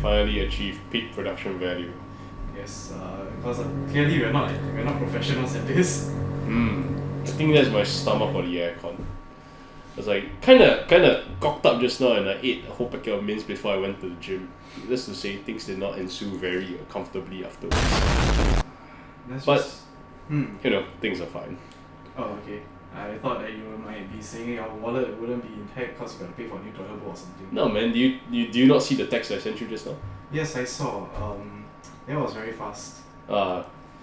finally achieved peak production value. Yes, because clearly we're not professionals at this. I think that's my stomach or the aircon. I was like kinda cocked up just now, and I ate a whole packet of mints before I went to the gym. Just to say, things did not ensue very comfortably afterwards. You know, things are fine. Oh, okay. I thought that you might be saying your wallet wouldn't be intact because you gotta pay for a new toilet bowl or something. No, man. Do you not see the text I sent you just now? Yes, I saw. That was very fast.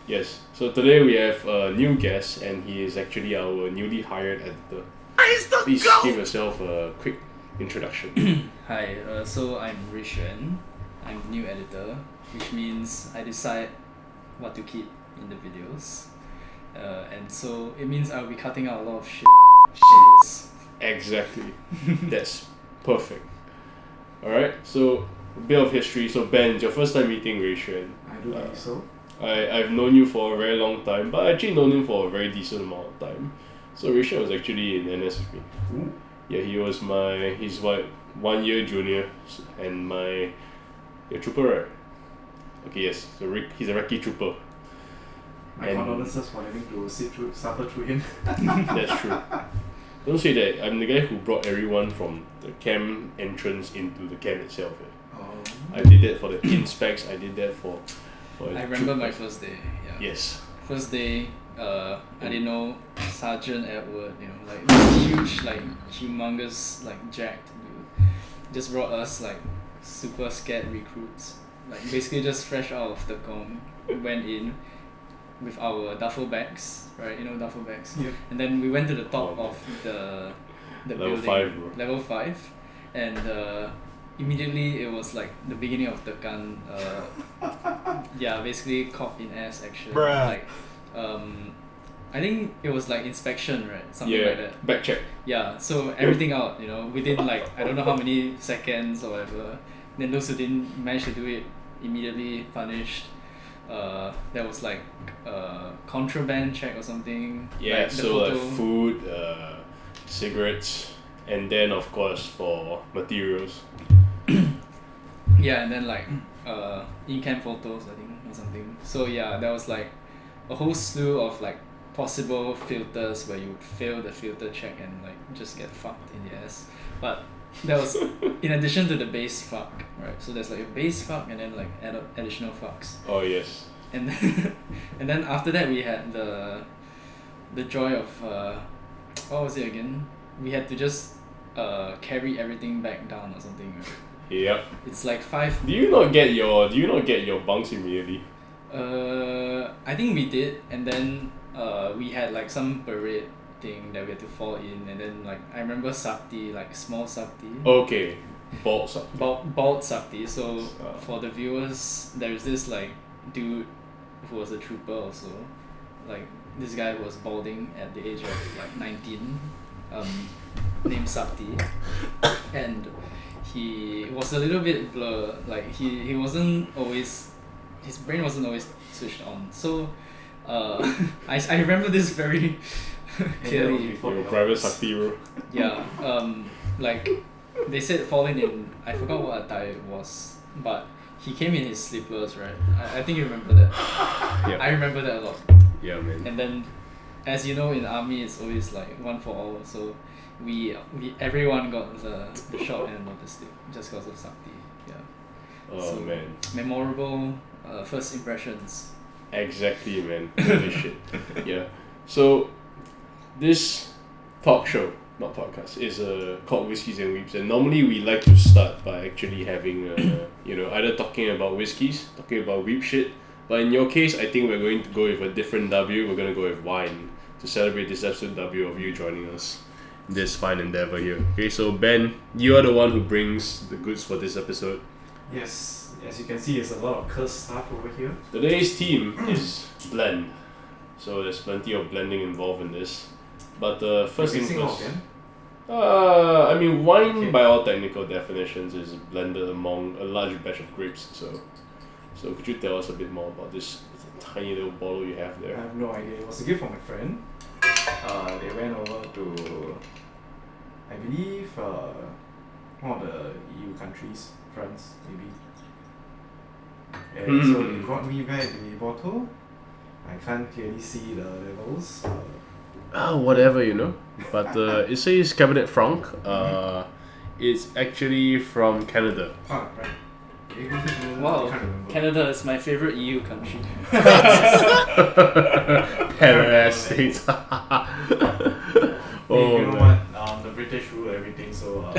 Yes. So today we have a new guest, and he is actually our newly hired editor. Please give yourself a quick introduction. Hi, so I'm Rishan. I'm the new editor, which means I decide what to keep in the videos. And so it means I'll be cutting out a lot of shit. Exactly. That's perfect. Alright, so a bit of history. So Ben, it's your first time meeting Rishan. I do believe so. I've known you for a very long time, but I actually known him for a very decent amount of time. So Rishan was actually in NS with me. Ooh. Yeah, he's 1 year junior, and you're trooper, right? Okay, yes. So he's a recce trooper. My condolences for having to suffer through him. That's true. Don't say that. I'm the guy who brought everyone from the camp entrance into the camp itself. I did that for the inspecs. I did that for I remember my first day. Yeah. Yes. First day, I didn't know Sergeant Edward. You know, like this huge, like humongous, like jacked dude, just brought us like super scared recruits. Like basically just fresh out of the com, went in with our duffel bags, right? You know duffel bags. Yep. And then we went to the top of the Level building, 5, bro. level 5, and immediately it was like the beginning of the gun. Yeah, basically cop in ass action. Bruh. Like, I think it was like inspection, right? Something like that. Back check. Yeah, so everything out, you know, within like I don't know how many seconds or whatever. Then those who didn't manage to do it immediately punished. There was like contraband check or something. Yeah, like the so photo. like food, cigarettes, and then of course for materials. Yeah, and then like in-camp photos, I think, or something. So yeah, there was like a whole slew of like possible filters where you would fail the filter check and like just get fucked in the ass. But that was in addition to the base fuck, right? So there's like a base fuck and then like additional fucks. Oh yes. And then, and then after that we had the joy of what was it again? We had to just carry everything back down or something, right? Yep. It's like 5. Do you not get your bunks immediately? I think we did, and then we had like some parade thing that we had to fall in, and then like I remember Sakti, like small Sakti. Okay. Bald Sakti. Bald Sakti. So for the viewers, there's this like dude who was a trooper also, like this guy who was balding at the age of like 19, named Sakti, and he was a little bit blur, like he wasn't always, his brain wasn't always switched on. So I remember this very clearly. Your private Sakti, bro. Yeah, like they said falling in, I forgot what attire it was, but he came in his slippers, right? I think you remember that. Yeah. I remember that a lot. Yeah, man. And then, as you know, in army it's always like one for all. So we everyone got the short end of the stick just because of Sakti. Yeah. Oh So, man. Memorable first impressions. Exactly, man. Holy shit. Yeah. So this talk show, not podcast, is called Whiskies and Weebs, and normally we like to start by actually having either talking about whiskies, talking about weeb shit. But in your case, I think we're going to go with a different W. We're going to go with wine to celebrate this episode W of you joining us in this fine endeavor here. Okay, so Ben, you are the one who brings the goods for this episode. Yes, as you can see, there's a lot of cursed stuff over here. Today's theme is blend. So there's plenty of blending involved in this. But first things first. I mean, wine by all technical definitions is blended among a large batch of grapes. So could you tell us a bit more about this tiny little bottle you have there? I have no idea. It was a gift from my friend. They went over to, I believe, one of the EU countries, France maybe. And so they brought me back the bottle. I can't clearly see the labels. Whatever, But it says Cabernet Franc. It's actually from Canada. Ah, right. Wow, Canada is my favorite EU country. Canada States. Hey, you know what? The British rule everything, so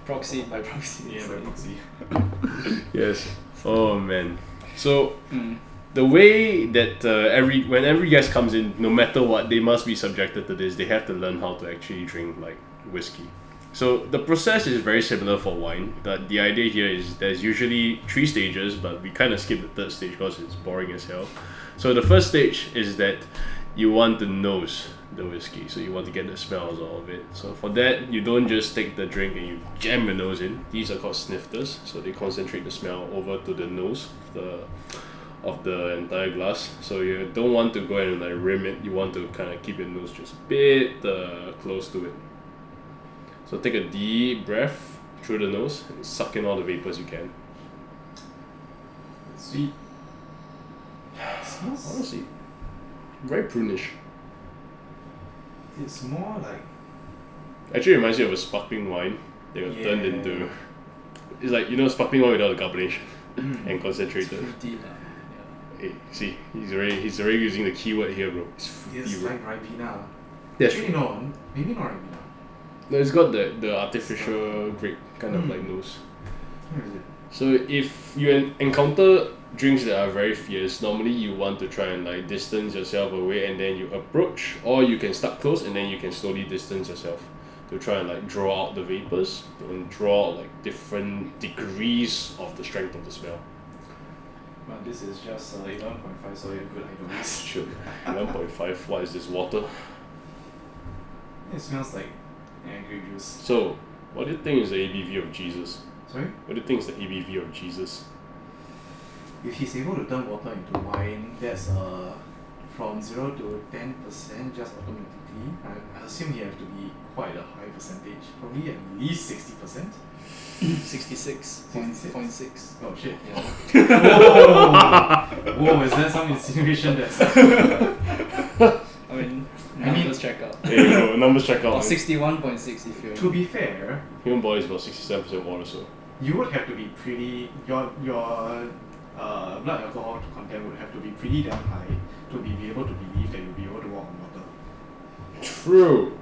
Proxy by proxy. yeah, by proxy. Yes. Oh man. So the way that when every guest comes in, no matter what, they must be subjected to this. They have to learn how to actually drink like whiskey. So the process is very similar for wine, but the idea here is there's usually 3 stages, but we kind of skip the third stage because it's boring as hell. So the first stage is that you want to nose the whiskey, so you want to get the smells of it. So for that, you don't just take the drink and you jam your nose in. These are called snifters, so they concentrate the smell over to the nose of the entire glass. So you don't want to go and like rim it, you want to kind of keep your nose just a bit close to it. So take a deep breath through the nose and suck in all the vapors you can. Sweet. Smells. Honestly, very prunish. It's more like. Actually, it reminds me of a sparkling wine. They got turned into. It's like sparkling wine without the carbonation and concentrated. Fruity, Hey, see, he's already using the keyword here, bro. It's fruity, It's bro. like Ribena. That's Actually, no, maybe not Ribena. No, it's got the artificial grape kind of like nose. Where is it? So if you encounter drinks that are very fierce, normally you want to try and like distance yourself away and then you approach, or you can start close and then you can slowly distance yourself to try and like draw out the vapors and draw out like different degrees of the strength of the smell. But this is just 11.5, so you're good. I don't miss. Sure. 1.5. What is this, water? It smells like grape juice. So, what do you think is the ABV of Jesus? Sorry? What do you think is the ABV of Jesus? If he's able to turn water into wine, that's from 0 to 10% just automatically. I assume he have to be quite a high percentage, probably at least 60%. 66.6. Oh shit. Yeah. Whoa, is that some insinuation that's I mean, numbers check out. There you go, numbers check Or out. 61.6 if you're. to be fair, Human body is about 67% water, so. you would have to be pretty your blood alcohol content would have to be pretty damn high to be able to believe that you'll be able to walk on water. True.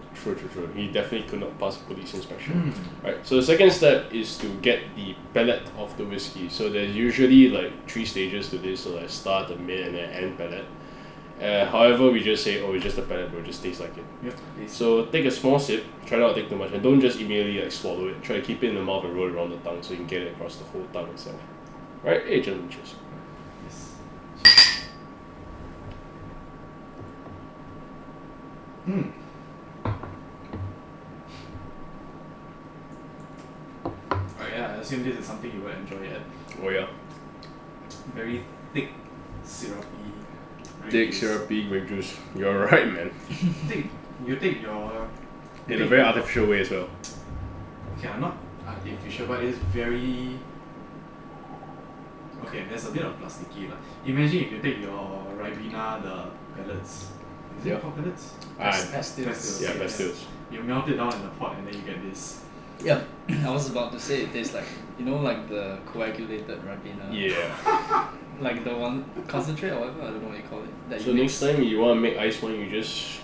He definitely could not pass a police inspection. Right, so the second step is to get the palate of the whiskey. So there's usually like 3 stages to this, so like start, a mid, and an end palate. However, we just say, oh, it's just a palate, bro, it just tastes like it. Yep. So take a small sip, try not to take too much, and don't just immediately like swallow it. Try to keep it in the mouth and roll it around the tongue so you can get it across the whole tongue itself. Right? Hey, gentlemen, cheers. Yes. Oh yeah, I assume this is something you would enjoy yet. Oh yeah. Very thick, syrupy. grape Thick, juice. syrupy grape juice. You're right, man. You take your. In a very artificial way as well. Okay, not artificial, but it's very. Okay, there's a bit of plasticky. Imagine if you take your Ribena, the pellets. Is Yeah. it called pellets? Pastilles. Yeah, pastilles. You melt it down in the pot and then you get this. Yeah, I was about to say it tastes like, like the coagulated Ribena. Yeah. Like the one concentrate or whatever, I don't know what you call it. That So you next time you want to make ice wine, you just,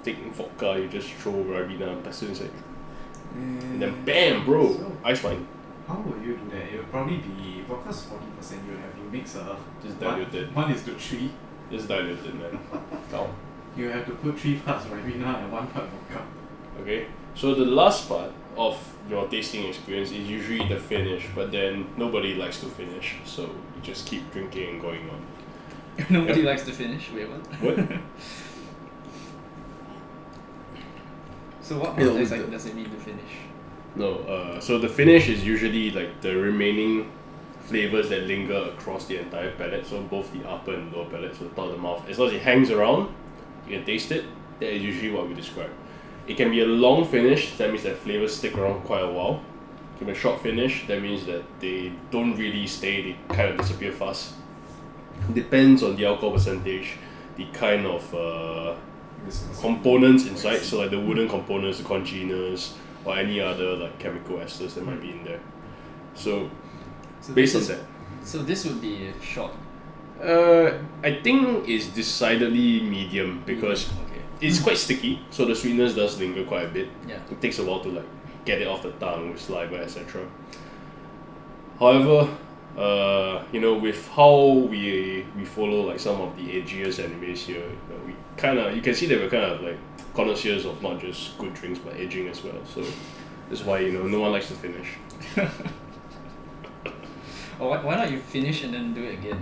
take vodka, you just throw Ribena and pastil inside. And then bam, bro, So, ice wine. how will you do that? It will probably be vodka's 40%. You have to mix Just dilute it. 1:3. Just dilute it, man. Count. You have to put 3 parts Ribena and 1 part vodka. Okay? So the last part of your tasting experience is usually the finish, but then nobody likes to finish, so you just keep drinking and going on. Nobody likes to finish. Wait, what? What? So what Yeah, exactly does it mean to finish? No, so the finish is usually like the remaining flavors that linger across the entire palate, so both the upper and lower palate, so the top of the mouth. As long as it hangs around, you can taste it. That is usually what we describe. It can be a long finish, that means that flavors stick around quite a while. From a short finish, that means that they don't really stay, they kind of disappear fast. Depends on the alcohol percentage, the kind of components inside, so like the wooden components, the congeners, or any other like chemical esters that might be in there. So based on that. So this would be short. I think it's decidedly medium because Okay. it's quite sticky, so the sweetness does linger quite a bit. Yeah. It takes a while to like get it off the tongue with saliva, etc. However, with how we follow like some of the edgiest animes here, you can see that we're kind of like connoisseurs of not just good drinks but aging as well. So that's why no one likes to finish. Or why not you finish and then do it again?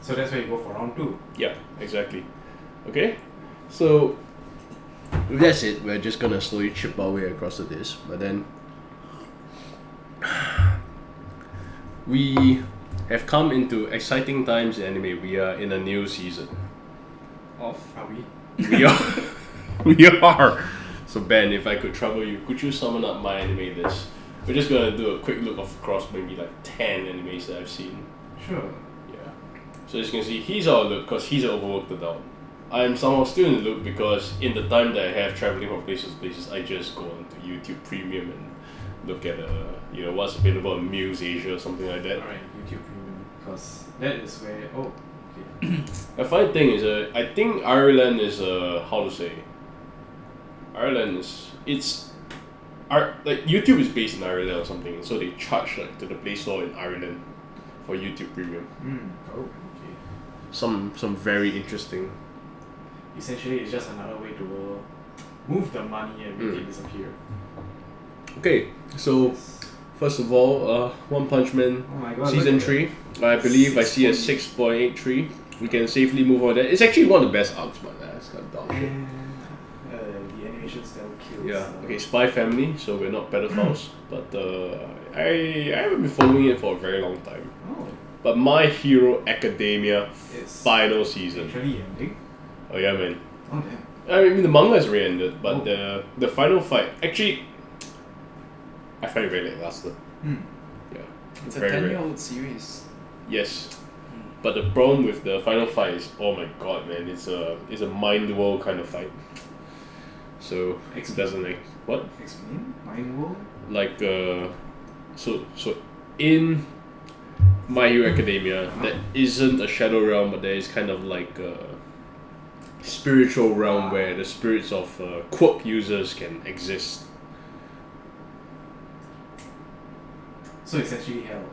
So that's why you go for round 2. Yeah, exactly. Okay, so that's it. We're just gonna slowly chip our way across to this, but then we have come into exciting times in anime. We are in a new season. Off. Are we? We are. We are. So Ben, if I could trouble you, could you summon up my anime list? We're just gonna do a quick look across maybe like 10 animes that I've seen. Sure. Yeah. So as you can see, he's out of the loop because he's an overworked adult. I'm somehow still in the loop because in the time that I have traveling from places to places, I just go onto YouTube Premium and look at what's available on Muse Asia or something like that. Alright, YouTube Premium, because that is where okay. The funny thing is, I think Ireland is how to say. Ireland is like YouTube is based in Ireland or something, so they charge like to the Play Store in Ireland for YouTube Premium. Oh, okay. Some very interesting. Essentially, it's just another way to move the money and make it disappear. Okay, so first of all, One Punch Man Oh my god, season 3. I believe I see a 6.83. We can safely move on there. It's actually one of the best arcs, but that's kind of dog shit. And the animation style kills. Yeah. Okay, Spy Family. So we're not pedophiles, but I haven't been following it for a very long time. Oh, But My Hero Academia it's final season. actually ending. Oh yeah, man. Oh damn. I mean the manga is already ended, but the final fight actually, I find it very lackluster. Yeah. It's a very, 10-year-old series. Yes. But the problem with the final fight is, oh my god, man, it's a mind world kind of fight. So it doesn't like what? Explain? Mind World? Like so in My Hero Academia, there isn't a shadow realm, but there is kind of like a spiritual realm where the spirits of quirk users can exist. So it's actually hell.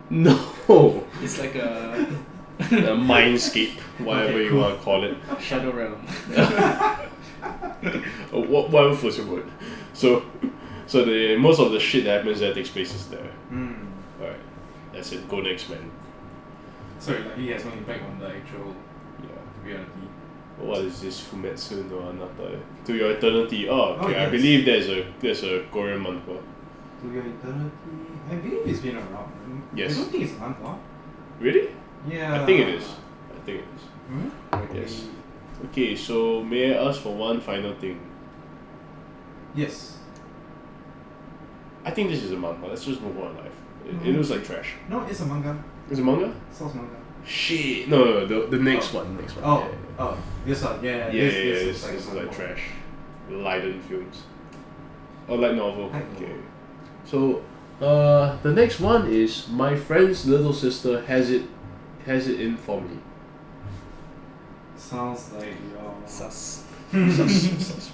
No, It's like a a mindscape, whatever Okay, you cool. want to call it. shadow realm. Whatever floats your boat. So the most of the shit that happens there takes place there. Alright, that's it. Go next, man. So it likely has no impact on the actual Yeah. reality. What is this Fumetsu no Anata? To Your Eternity. Oh, okay. Oh, yes. I believe there's a Korean manhwa. To Your Eternity? I believe it's been around. Yes. I don't think it's a manhwa. Really? Yeah. I think it is. I think it is. Hmm? Yes. Okay, so may I ask for one final thing? Yes. I think this is a manga. Let's just move on life. It looks like trash. No, it's a manga. Is it manga? Source manga. Shit. No, the next one. Next one. Oh, Yeah, oh, this one. Yeah, yeah. Yeah, this this is like manga. trash. Leiden films. Or light novel. Light novel. Okay. So, the next one is My Friend's Little Sister Has It In For Me. Sounds like your. Sus. Sus.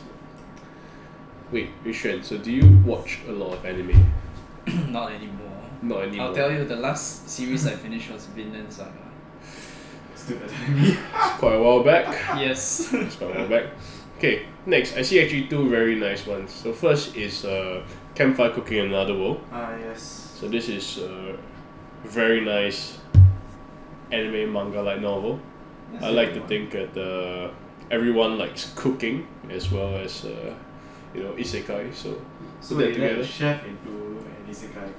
Wait, Yuxuan, so do you watch a lot of anime? Not anymore. Not anymore. I'll tell you, the last series I finished was Vinland Saga. Still better than me. It's quite a while back. Yes. It's quite a while back. Okay, next. I see actually two very nice ones. So first is Campfire Cooking in Another World. Yes. So this is a very nice anime manga light novel. That's I a like good to one. think that everyone likes cooking as well as isekai. So So put that they let together. the chef into an isekai.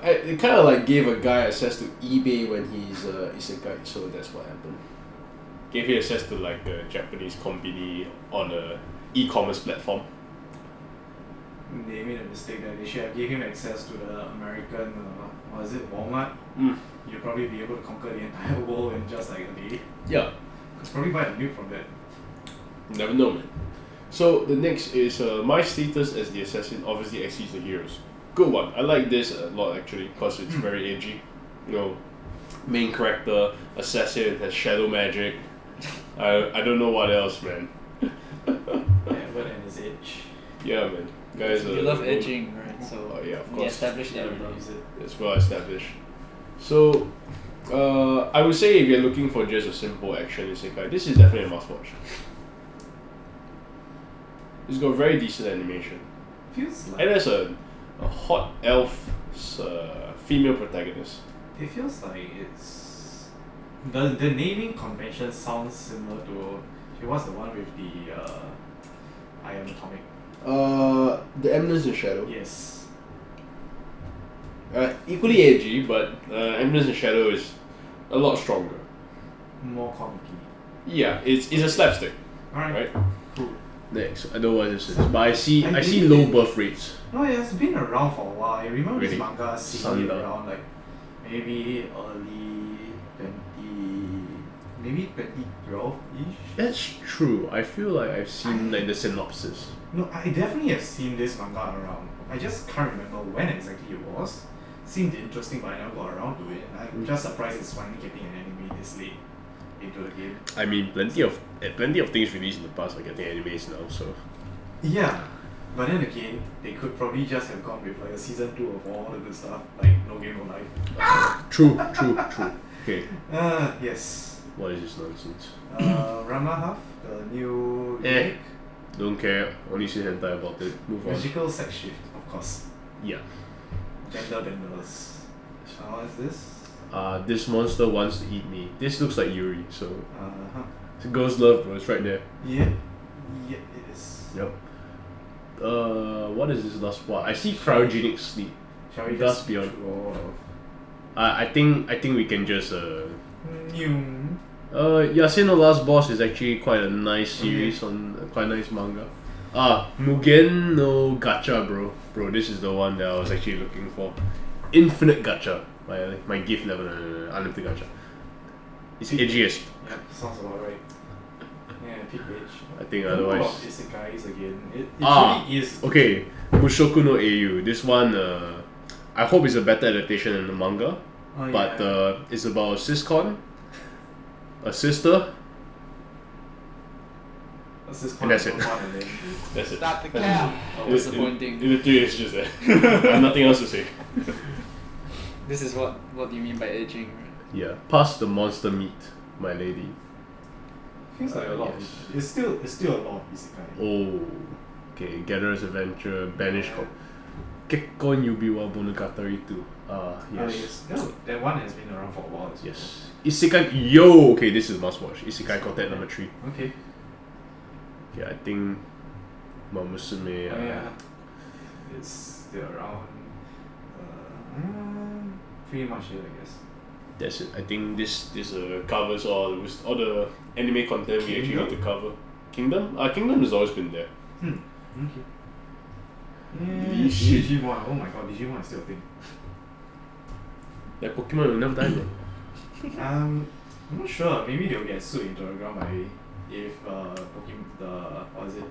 It kind of like gave a guy access to eBay when he's isekai, so that's what happened. Gave him access to like a Japanese company on a e-commerce platform. they made a mistake that they should have gave him access to the American, what is it, Walmart. You'll probably be able to conquer the entire world in just like a day. Yeah. Could probably buy a nuke from that. Never know, man. So the next is my status as the assassin obviously exceeds the heroes. Good one. I like this a lot actually because it's very edgy. You know, main character, assassin, has shadow magic. I don't know what else, man. Edward and his edge. Yeah, man. Guys, You love edging, right? So yeah, of we course. established that Everybody already. use it. It's well established. So, I would say if you're looking for just a simple action isekai, this is definitely a must watch. It's got very decent animation. Feels like And there's a hot elf female protagonist. it feels like it's the naming convention sounds similar to what's the one with the Iron Atomic? The Eminence in Shadow. Yes. Equally edgy, but Eminence in Shadow is a lot stronger. More comic-y. Yeah, it's a slapstick, Alright. right? Cool. Next, I don't know what this is, but I see I see believe low it- birth rates. No, it has been around for a while. I remember Really? this manga seeing it Sundown. around like maybe early 2012-ish. That's true. I feel like I've seen like the synopsis. No, I definitely have seen this manga around. I just can't remember when exactly it was. Seemed interesting, but I never got around to it. I'm just surprised it's finally getting an anime this late into the game. I mean, plenty of things released in the past are getting animes now. So Yeah, but then again, they could probably just have gone with like a season 2 of all the good stuff, like No Game No Life. true. Okay, Yes. what is this nonsense? Rama Half, the new Eh. remake. Don't care. Only see hentai about it. Move on. Magical sex shift, of course. Yeah. Gender benders. What is this? This monster wants to eat me. This looks like Yuri. So Uh-huh. it's a girl's love, bro. It's right there. Yeah, it is. Yep. What is this last one? I see cryogenic sleep. Shall we That's just beyond. throw off? I think we can just New. Yasin the Last Boss is actually quite a nice series on quite a nice manga. Mugen no Gacha, bro. Bro, this is the one that I was actually looking for. Infinite Gacha. My gift level, unlimited Gacha. It's edgiest. Yep, sounds about right. Yeah, peak age. I think What otherwise. about isekais again? It Ah, really is. Okay, Mushoku no Eiyu. This one, I hope it's a better adaptation than the manga. Oh, But yeah. it's about a siscon, a sister, That's just and that's it. and then That's it. Start the cap. Oh, Disappointing. In the 3 it's just that. I have nothing else to say. This is what you mean by edging, right? Yeah. Pass the monster meat, my lady. feels like a lot. Yes. It's still a lot of isekai. Oh. Okay, Gatherer's Adventure, Banish Yeah. Kekkon Yubiwa Monogatari 2. Yes. No, that one has been around for a while as well. Yes. Isekai. Yo! Okay, this is must watch. Isekai content number 3. Okay. Okay, I think Mamusume. Yeah. It's still around. Pretty much it, I guess. That's it. I think this covers all the anime content we actually need to cover. Kingdom? Kingdom has always been there. Okay. Holy shit. Digimon. Oh my god, Digimon is still a thing. That Pokemon will never die, bro. I'm not sure. Maybe they'll get sued into the ground by if what is it?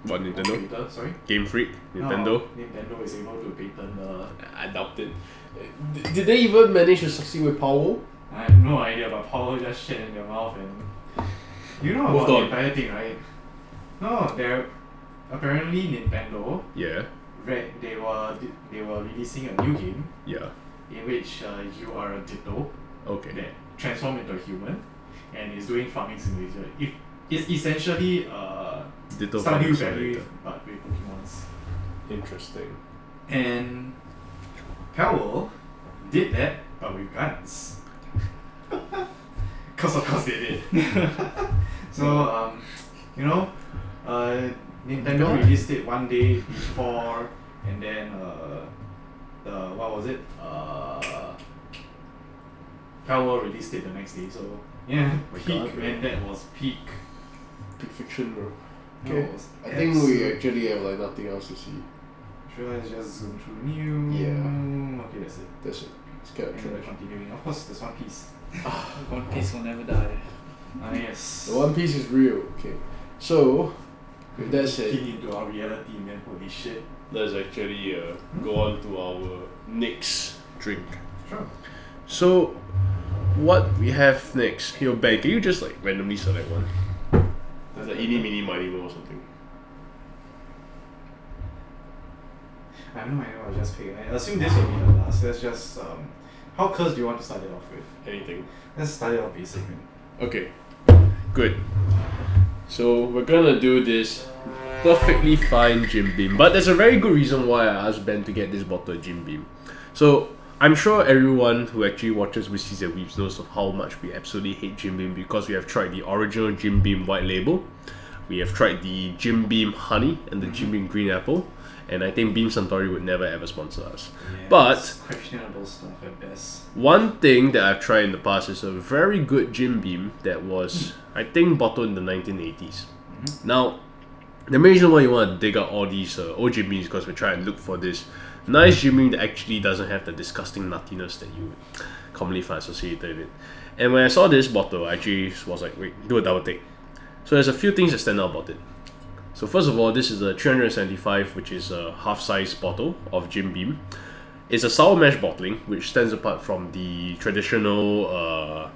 What, Nintendo? Creator, sorry. Game Freak? No, Nintendo? Nintendo is able to patent the. I doubt it. Did they even manage to succeed with Power? I have no idea, but Power just shit in their mouth and. You know Moved about the on. entire thing, right? No, they're apparently Nintendo. Yeah. They were releasing a new game Yeah. in which you are a Ditto Okay. that transform into a human and is doing farming simulator. It's essentially Ditto Stardew Farming Valley Simulator. but with Pokemons. Interesting. And Powell did that but with guns. Cause of course they did. So Nintendo God. released it one day before and then Powell released it the next day, so yeah, My peak God, man, that was peak. Big fiction, bro. That Okay. was I think we absolute- actually have like nothing else to see. Should I just zoom through new? Yeah. Okay, that's it. That's it. It's kind of And we're trash. continuing. Of course, there's One Piece. One Piece will never die. Ah, yes. The One Piece is real. Okay. So, with that said, Key into our reality, man. Holy shit. let's actually go on to our next drink. Sure. So, what we have next? Yo, Ben, can you just like randomly select one? There's like eeny, meeny, miny, mo or something. I have no idea what I'll just pick. I assume this will be the last. Let's just how cursed do you want to start it off with? Anything. Let's start it off basic, man. Okay. Good. So, we're gonna do this perfectly fine Jim Beam. But there's a very good reason why I asked Ben to get this bottle of Jim Beam. So, I'm sure everyone who actually watches Whiskies and Weebs knows of how much we absolutely hate Jim Beam because we have tried the original Jim Beam white label, we have tried the Jim Beam honey and the Jim Beam green apple, and I think Beam Suntory would never ever sponsor us. Yeah, But it's questionable stuff at best. one thing that I've tried in the past is a very good Jim Beam that was, I think, bottled in the 1980s. Now, the main reason why you want to dig out all these old Jim Beams is because we're trying to look for this nice Jim Beam that actually doesn't have the disgusting nuttiness that you would commonly find associated with it. And when I saw this bottle, I actually was like, wait, do a double take. So there's a few things that stand out about it. So first of all, this is a 375, which is a half-size bottle of Jim Beam. It's a sour mash bottling, which stands apart from the traditional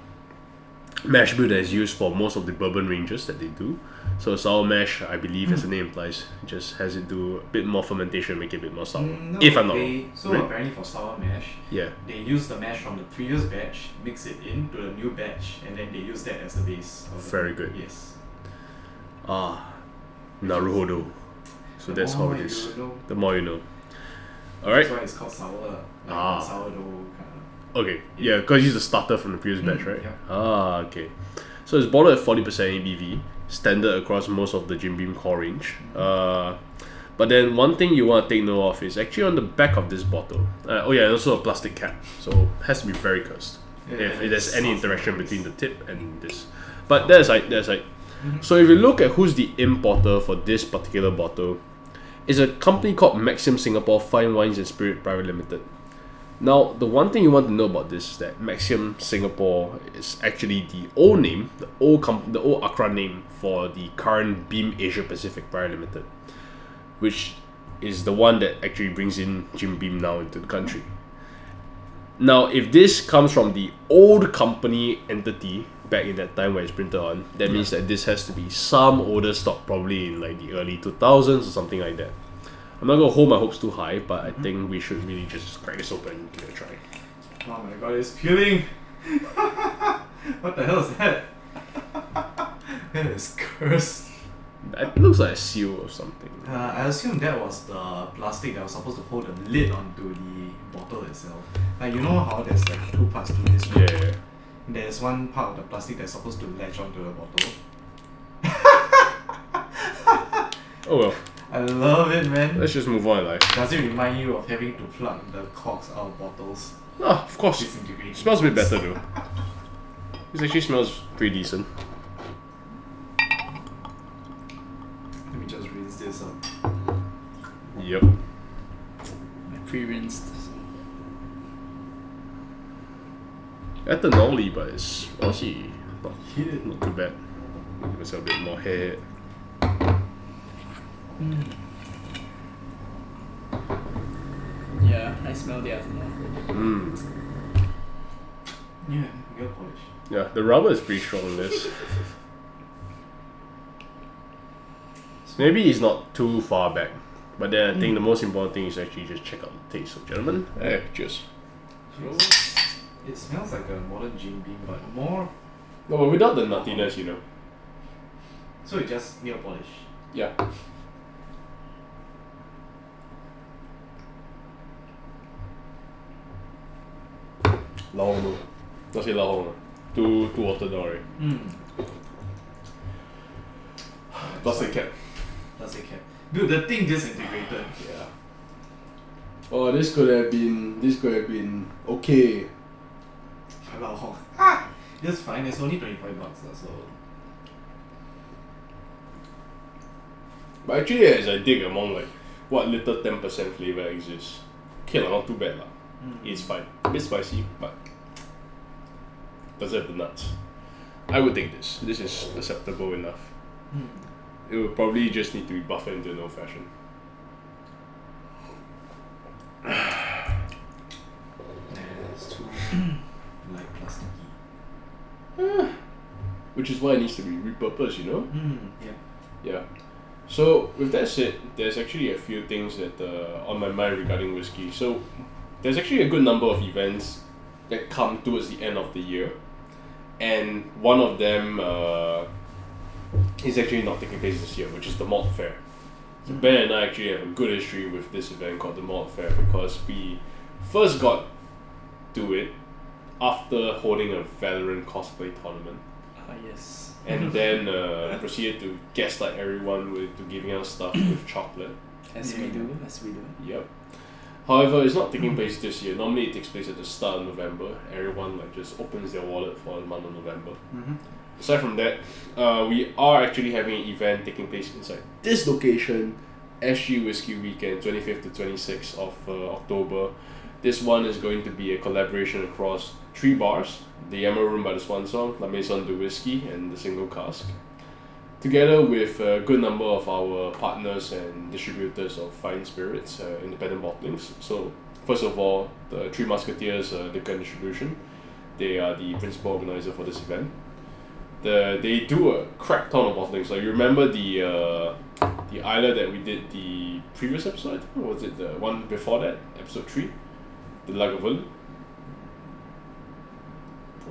mash bill that is used for most of the bourbon ranges that they do. So sour mash, I believe, as the name implies, just has it do a bit more fermentation, make it a bit more sour. No, if I'm not wrong. So Right? apparently for sour mash, Yeah. they use the mash from the previous batch, mix it into the new batch, and then they use that as the base. Of Very good. Yes. Ah, naruhodo. So that's how it you is. know. The more you know. Alright. That's why it's called sour. Like Ah. sourdough kind Okay. Yeah, because it's the starter from the previous batch, right? yeah. Ah, okay. So it's bottled at 40% ABV, standard across most of the Jim Beam core range. But then one thing you want to take note of is actually on the back of this bottle. Oh yeah, and also a plastic cap. So it has to be very cursed if there's any interaction between the tip and this. But there's like. So if you look at who's the importer for this particular bottle, it's a company called Maxim Singapore Fine Wines and Spirit Private Limited. Now, the one thing you want to know about this is that Maxim Singapore is actually the old name, the old Accra name for the current Beam Asia Pacific Private Limited, which is the one that actually brings in Jim Beam now into the country. Now, if this comes from the old company entity back in that time where it's printed on, that means that this has to be some older stock, probably in like the early 2000s or something like that. I'm not gonna hold my hopes too high, but I think we should really just crack this open and give it a try. Oh my god, it's peeling! What the hell is that? That is cursed. It looks like a seal or something. I assume that was the plastic that was supposed to hold the lid onto the bottle itself. Like, you know how there's like two parts to this, right? Yeah. There's one part of the plastic that's supposed to latch onto the bottle. Oh well. I love it, man. Let's just move on, like. Does it remind you of having to plug the corks out of bottles? Oh, of course. Disintegrating. Smells a bit better though. This actually smells pretty decent. Let me just rinse this up. Yep. Pre-rinsed. Ethanol-y, but it's honestly Hit it. not too bad. Give myself a bit more hair. Yeah, I smell the ethanol. Mmm. Yeah, nail polish. Yeah, the rubber is pretty strong in this. Maybe it's not too far back, but then I think the most important thing is actually just check out the taste. So, gentlemen, hey, cheers. It smells like a modern Jim Beam, but more. No, but without the nuttiness, you know. So it's just nail polish. Yeah. Lao no. Not say lao no. Too watered down, right? Plastic cap. Plastic cap. Dude, the thing disintegrated. Yeah. Oh, this could have been okay. Wow. It's fine, it's only $25, so. But actually, as I dig among like what little 10% flavour exists. Okay lah, not too bad lah. It's fine. A bit spicy, but doesn't have the nuts. I would take this. This is acceptable enough. It would probably just need to be buffered into an old fashion. It's too like plasticky. Which is why it needs to be repurposed, you know? Yeah. Yeah. So with that said, there's actually a few things that on my mind regarding whiskey. So there's actually a good number of events that come towards the end of the year, and one of them is actually not taking place this year, which is the Malt Fair. So Ben and I actually have a good history with this event called the Malt Fair because we first got to it after holding a Valorant cosplay tournament. Yes. And then proceeded to gaslight everyone to giving us stuff with chocolate. As we do. Yep. However, it's not taking place this year. Normally it takes place at the start of November. Everyone like just opens their wallet for the month of November. Aside from that, we are actually having an event taking place inside this location, SG Whisky Weekend, 25th to 26th of October. This one is going to be a collaboration across 3 bars: the Yammer Room by the Swan Song, La Maison de Whiskey, and the Single Cask, together with a good number of our partners and distributors of fine spirits, independent bottlings. So first of all, the Three Musketeers Liquor and Distribution, they are the principal organizer for this event. They do a crap ton of bottlings. Like, you remember the Isla that we did the previous episode, or was it the one before that, episode 3, the Lagavulin?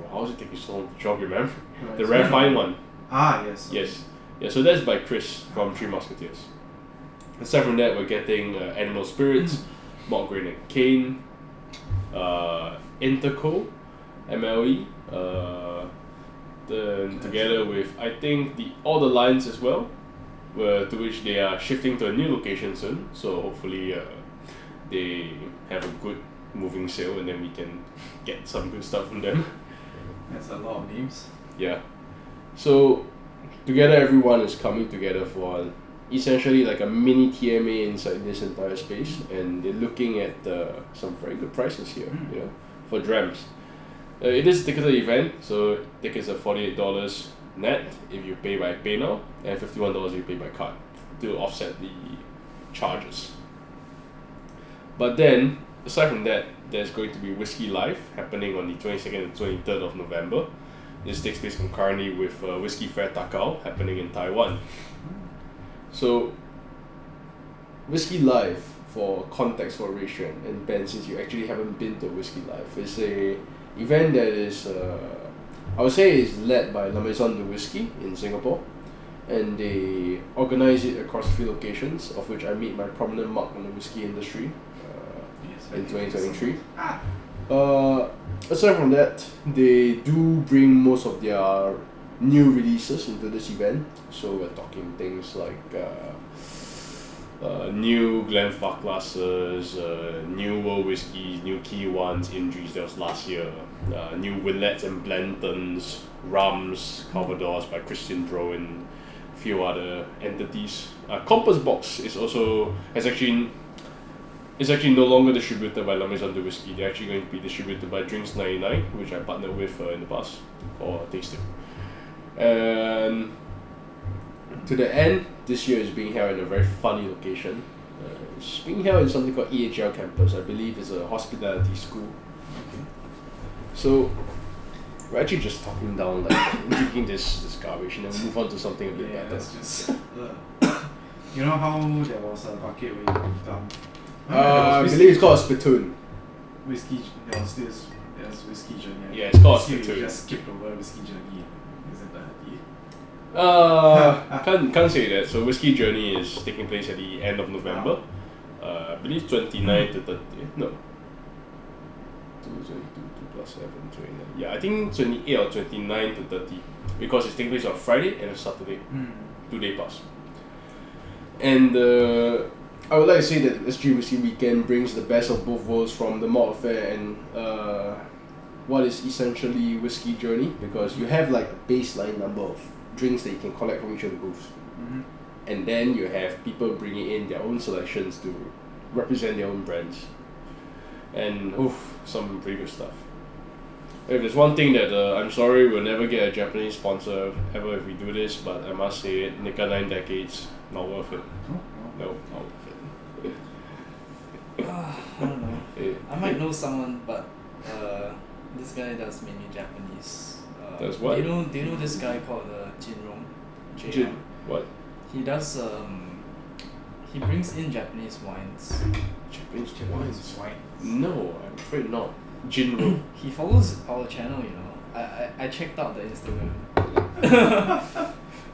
How is it taking so long to jog your memory? Right. The rare fine one. Yes. Yes. Yeah, so that's by Chris from Three Musketeers. Aside from that, we're getting Animal Spirits, Malt Grain and Cane, Interco, MLE, together with, I think, all the lines as well, to which they are shifting to a new location soon. So hopefully they have a good moving sale and then we can get some good stuff from them. That's a lot of names. Yeah. So together everyone is coming together for essentially like a mini TMA inside this entire space, and they're looking at some very good prices here, you know, for drams. It is a ticketed event, so tickets are $48 net if you pay by PayNow, and $51 if you pay by card to offset the charges. But then, aside from that, there's going to be Whisky Live happening on the 22nd and 23rd of November. This takes place concurrently with Whisky Fair Takao happening in Taiwan. So, Whisky Live, for context for Ration, and Ben, since you actually haven't been to Whisky Live, is a event that is, I would say, is led by La Maison de Whiskey in Singapore, and they organize it across 3 locations, of which I made my prominent mark on the whiskey industry in 2023. Aside from that, they do bring most of their new releases into this event. So we're talking things like new Glenfarclasses, new World Whiskies, new Key Ones, Injuries that was last year, new Willets and Blentons, Rums, Calvados by Christian Drow, and a few other entities. Compass Box is actually no longer distributed by La Maison de Whiskey. They're actually going to be distributed by Drinks 99, which I partnered with in the past for tasting. And to the end, this year is being held in a very funny location. It's being held in something called EHL campus. I believe it's a hospitality school. Okay. So we're actually just talking down, like drinking this garbage, and then move on to something a bit better. That's just. You know how there was a bucket where you put down. I believe it's called a spittoon. Whiskey. There was Whiskey Journey. Right? Yeah, it's called a Whiskey, spittoon. you just skipped over Whiskey Journey. Isn't that Can't say that. So Whiskey Journey is taking place at the end of November. I believe 29 to 30. No. 2 plus 7, 29. Yeah, I think 28 or 29 to 30. Because it's taking place on Friday and a Saturday. 2-day pass. And I would like to say that SG Whisky Weekend brings the best of both worlds from the Malt Fair and what is essentially Whiskey Journey, because you have like a baseline number of drinks that you can collect from each of the booths. and then you have people bringing in their own selections to represent their own brands, and some pretty good stuff. If there's one thing that I'm sorry we'll never get a Japanese sponsor ever if we do this, but I must say it, Nika 9 Decades, not worth it. No, not worth it. I don't know. I might know someone, but this guy does mainly Japanese. Does what? Do you know this guy called Jinrong? Jin, what? He does he brings in Japanese wines. Japanese Japanese wine. No, I'm afraid not. Jinro. He follows our channel, you know. I checked out the Instagram.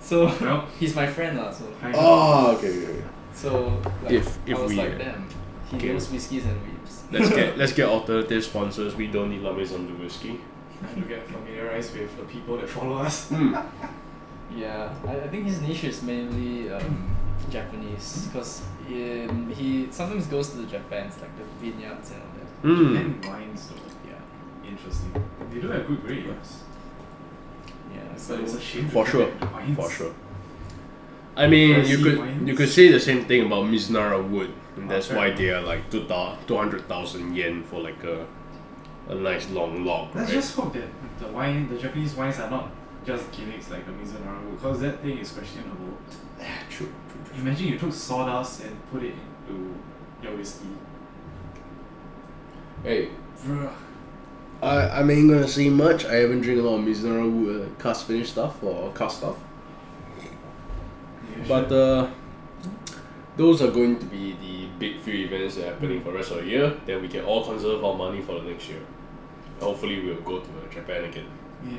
So Well, he's my friend lah. So Okay. so like, If I was we like, damn, he okay. knows Whiskies and Weebs. let's get alternative sponsors. We don't need Lamis on the whiskey. trying to get familiarized with the people that follow us. Yeah, I think his niche is mainly Japanese because he sometimes goes to the Japans, like the vineyards and all that. And wines though. Yeah. Interesting. They do have good grapes. Yeah, But so it's a shame. For to sure, get wines. for sure. I mean, Pricey wines. you could say the same thing about Mizunara wood, and that's Okay. why they are like 200,000 yen for like a nice long log, Let's right? just hope that the Japanese wines are not just gimmicks like the Mizunara wood, because that thing is questionable. True. Imagine you took sawdust and put it into your whiskey. Hey, I ain't gonna say much. I haven't drank a lot of Mizunara wood cast finish stuff or cast stuff, but those are going to be the big few events that are happening for the rest of the year. Then we can all conserve our money for the next year. Hopefully, we'll go to Japan again. Yeah.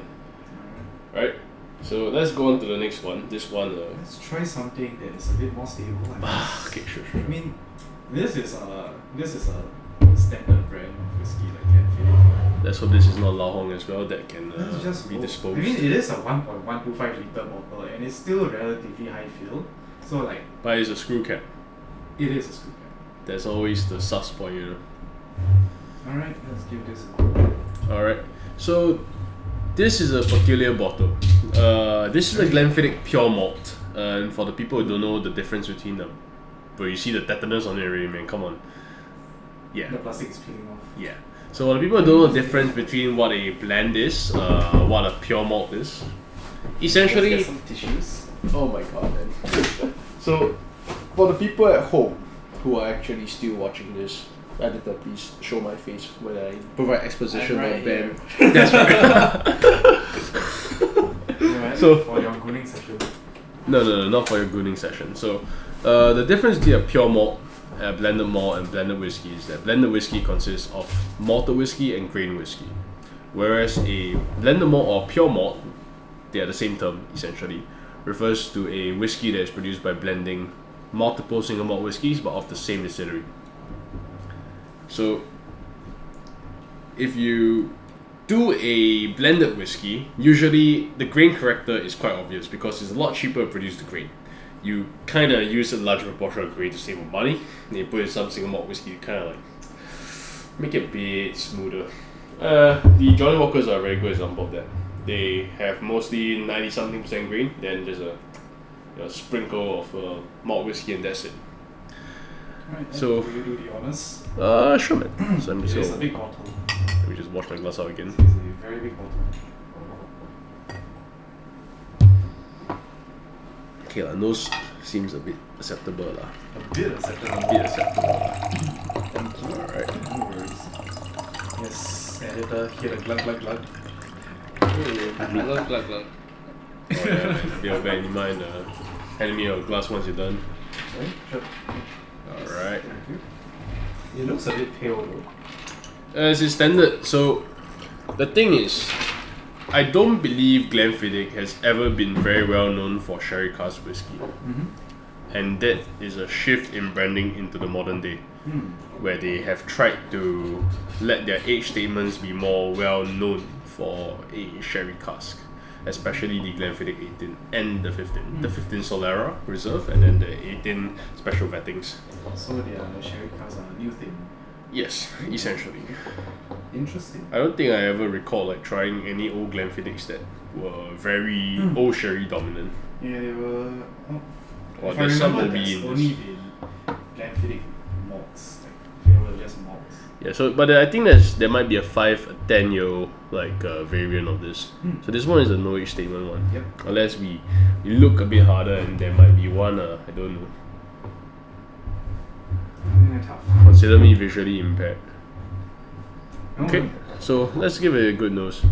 Right? So let's go on to the next one. This one. Let's try something that is a bit more stable. I guess. Okay, sure. I mean, this is a standard brand of whiskey like Glenfiddich. Let's hope this is not Lao Hong as well that can Let's just be hope. disposed. I mean, it is a 1.125 liter bottle and it's still relatively high fill. So like, But it's a screw cap. it is a screw cap. That's always the sus point, you know. Alright, let's give this a go. Alright. So this is a peculiar bottle. This is a Glenfiddich pure malt. And for the people who don't know the difference between them, but you see the tetanus on it already, man. Come on. Yeah. The plastic is peeling off. Yeah. So for the people who don't know the difference between what a blend is, what a pure malt is, essentially. Let's get some tissues. Oh my god, man. So, for the people at home who are actually still watching this, editor, please show my face when I provide exposition I'm right of Ben. here. That's right. So- for your gooning session. No, not for your gooning session. So, the difference between a pure malt, a blended malt, and blended whiskey is that blended whiskey consists of malted whiskey and grain whiskey, whereas a blended malt or pure malt, they are the same term essentially, refers to a whiskey that is produced by blending multiple single malt whiskies but of the same distillery. So, if you do a blended whiskey, usually the grain character is quite obvious because it's a lot cheaper to produce the grain. You kind of use a larger proportion of grain to save more money. And you put in some single malt whiskey to kind of like make it a bit smoother. The Johnnie Walkers are a very good example of that. They have mostly 90-something% grain, then there's a sprinkle of malt whiskey and that's it. Alright, So- will you do the honors? Sure man. So I'm It is a just big bottle. let me just wash my glass out again. It's a very big bottle. Okay lah, nose seems a bit acceptable lah. A bit acceptable. Thank you. Alright. No worries. Yes, editor, hear the glug glug glug. I love glug glug. Oh yeah, if you have any mind, hand me your glass once you're done. Sorry? Sure. Alright. Thank you. It looks a bit pale though. As is standard, so the thing is, I don't believe Glenfiddich has ever been very well known for sherry cask whiskey. And that is a shift in branding into the modern day, where they have tried to let their age statements be more well known for a sherry cask, especially the Glenfiddich 18 and the 15. The 15 Solera Reserve and then the 18 Special Vettings. So their sherry casks are a new thing. Yes, essentially. Interesting. I don't think I ever recall like trying any old Glenfiddichs that were very old sherry dominant. Yeah, they were. Or if I there's some remember, OB there's in only this. been Glenfiddich malts. Like, they were just malts. Yeah, so but I think there might be a 5, a 10-year like variant of this. So this one is a no age statement one. Yep. Unless we look a bit harder and there might be one I don't know. Tough. Consider me visually impaired. Oh, Okay, so let's give it a good nose.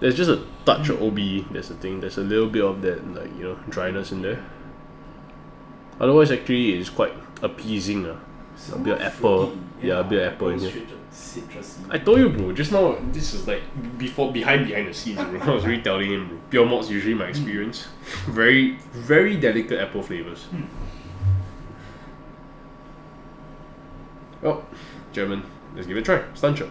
There's just a touch of OB, that's the thing. There's a little bit of that, like, you know, dryness in there. Otherwise, actually, it's quite appeasing. A bit of apple. fruity. Yeah, a bit of apple in here. Citrusy. I told you, bro, just now, this is like behind the scenes, bro. I was really telling him, bro. Pure malt's usually my experience. Very, very delicate apple flavors. Oh, German. Let's give it a try. Stancho.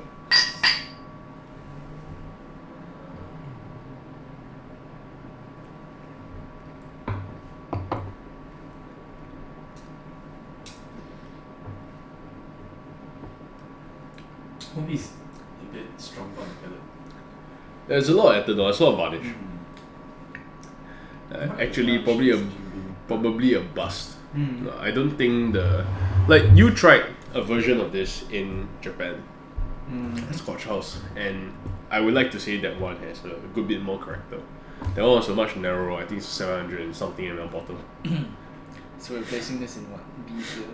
Hope is a bit stronger on the palate. There's a lot of ethanol, there's a lot of varnish. Actually, probably a bust. No, I don't think you tried a version of this in Japan, Scotch House, and I would like to say that one has a good bit more character. That one was a much narrower. I think it's 700 and something ml bottle. So we're placing this in what? B tier?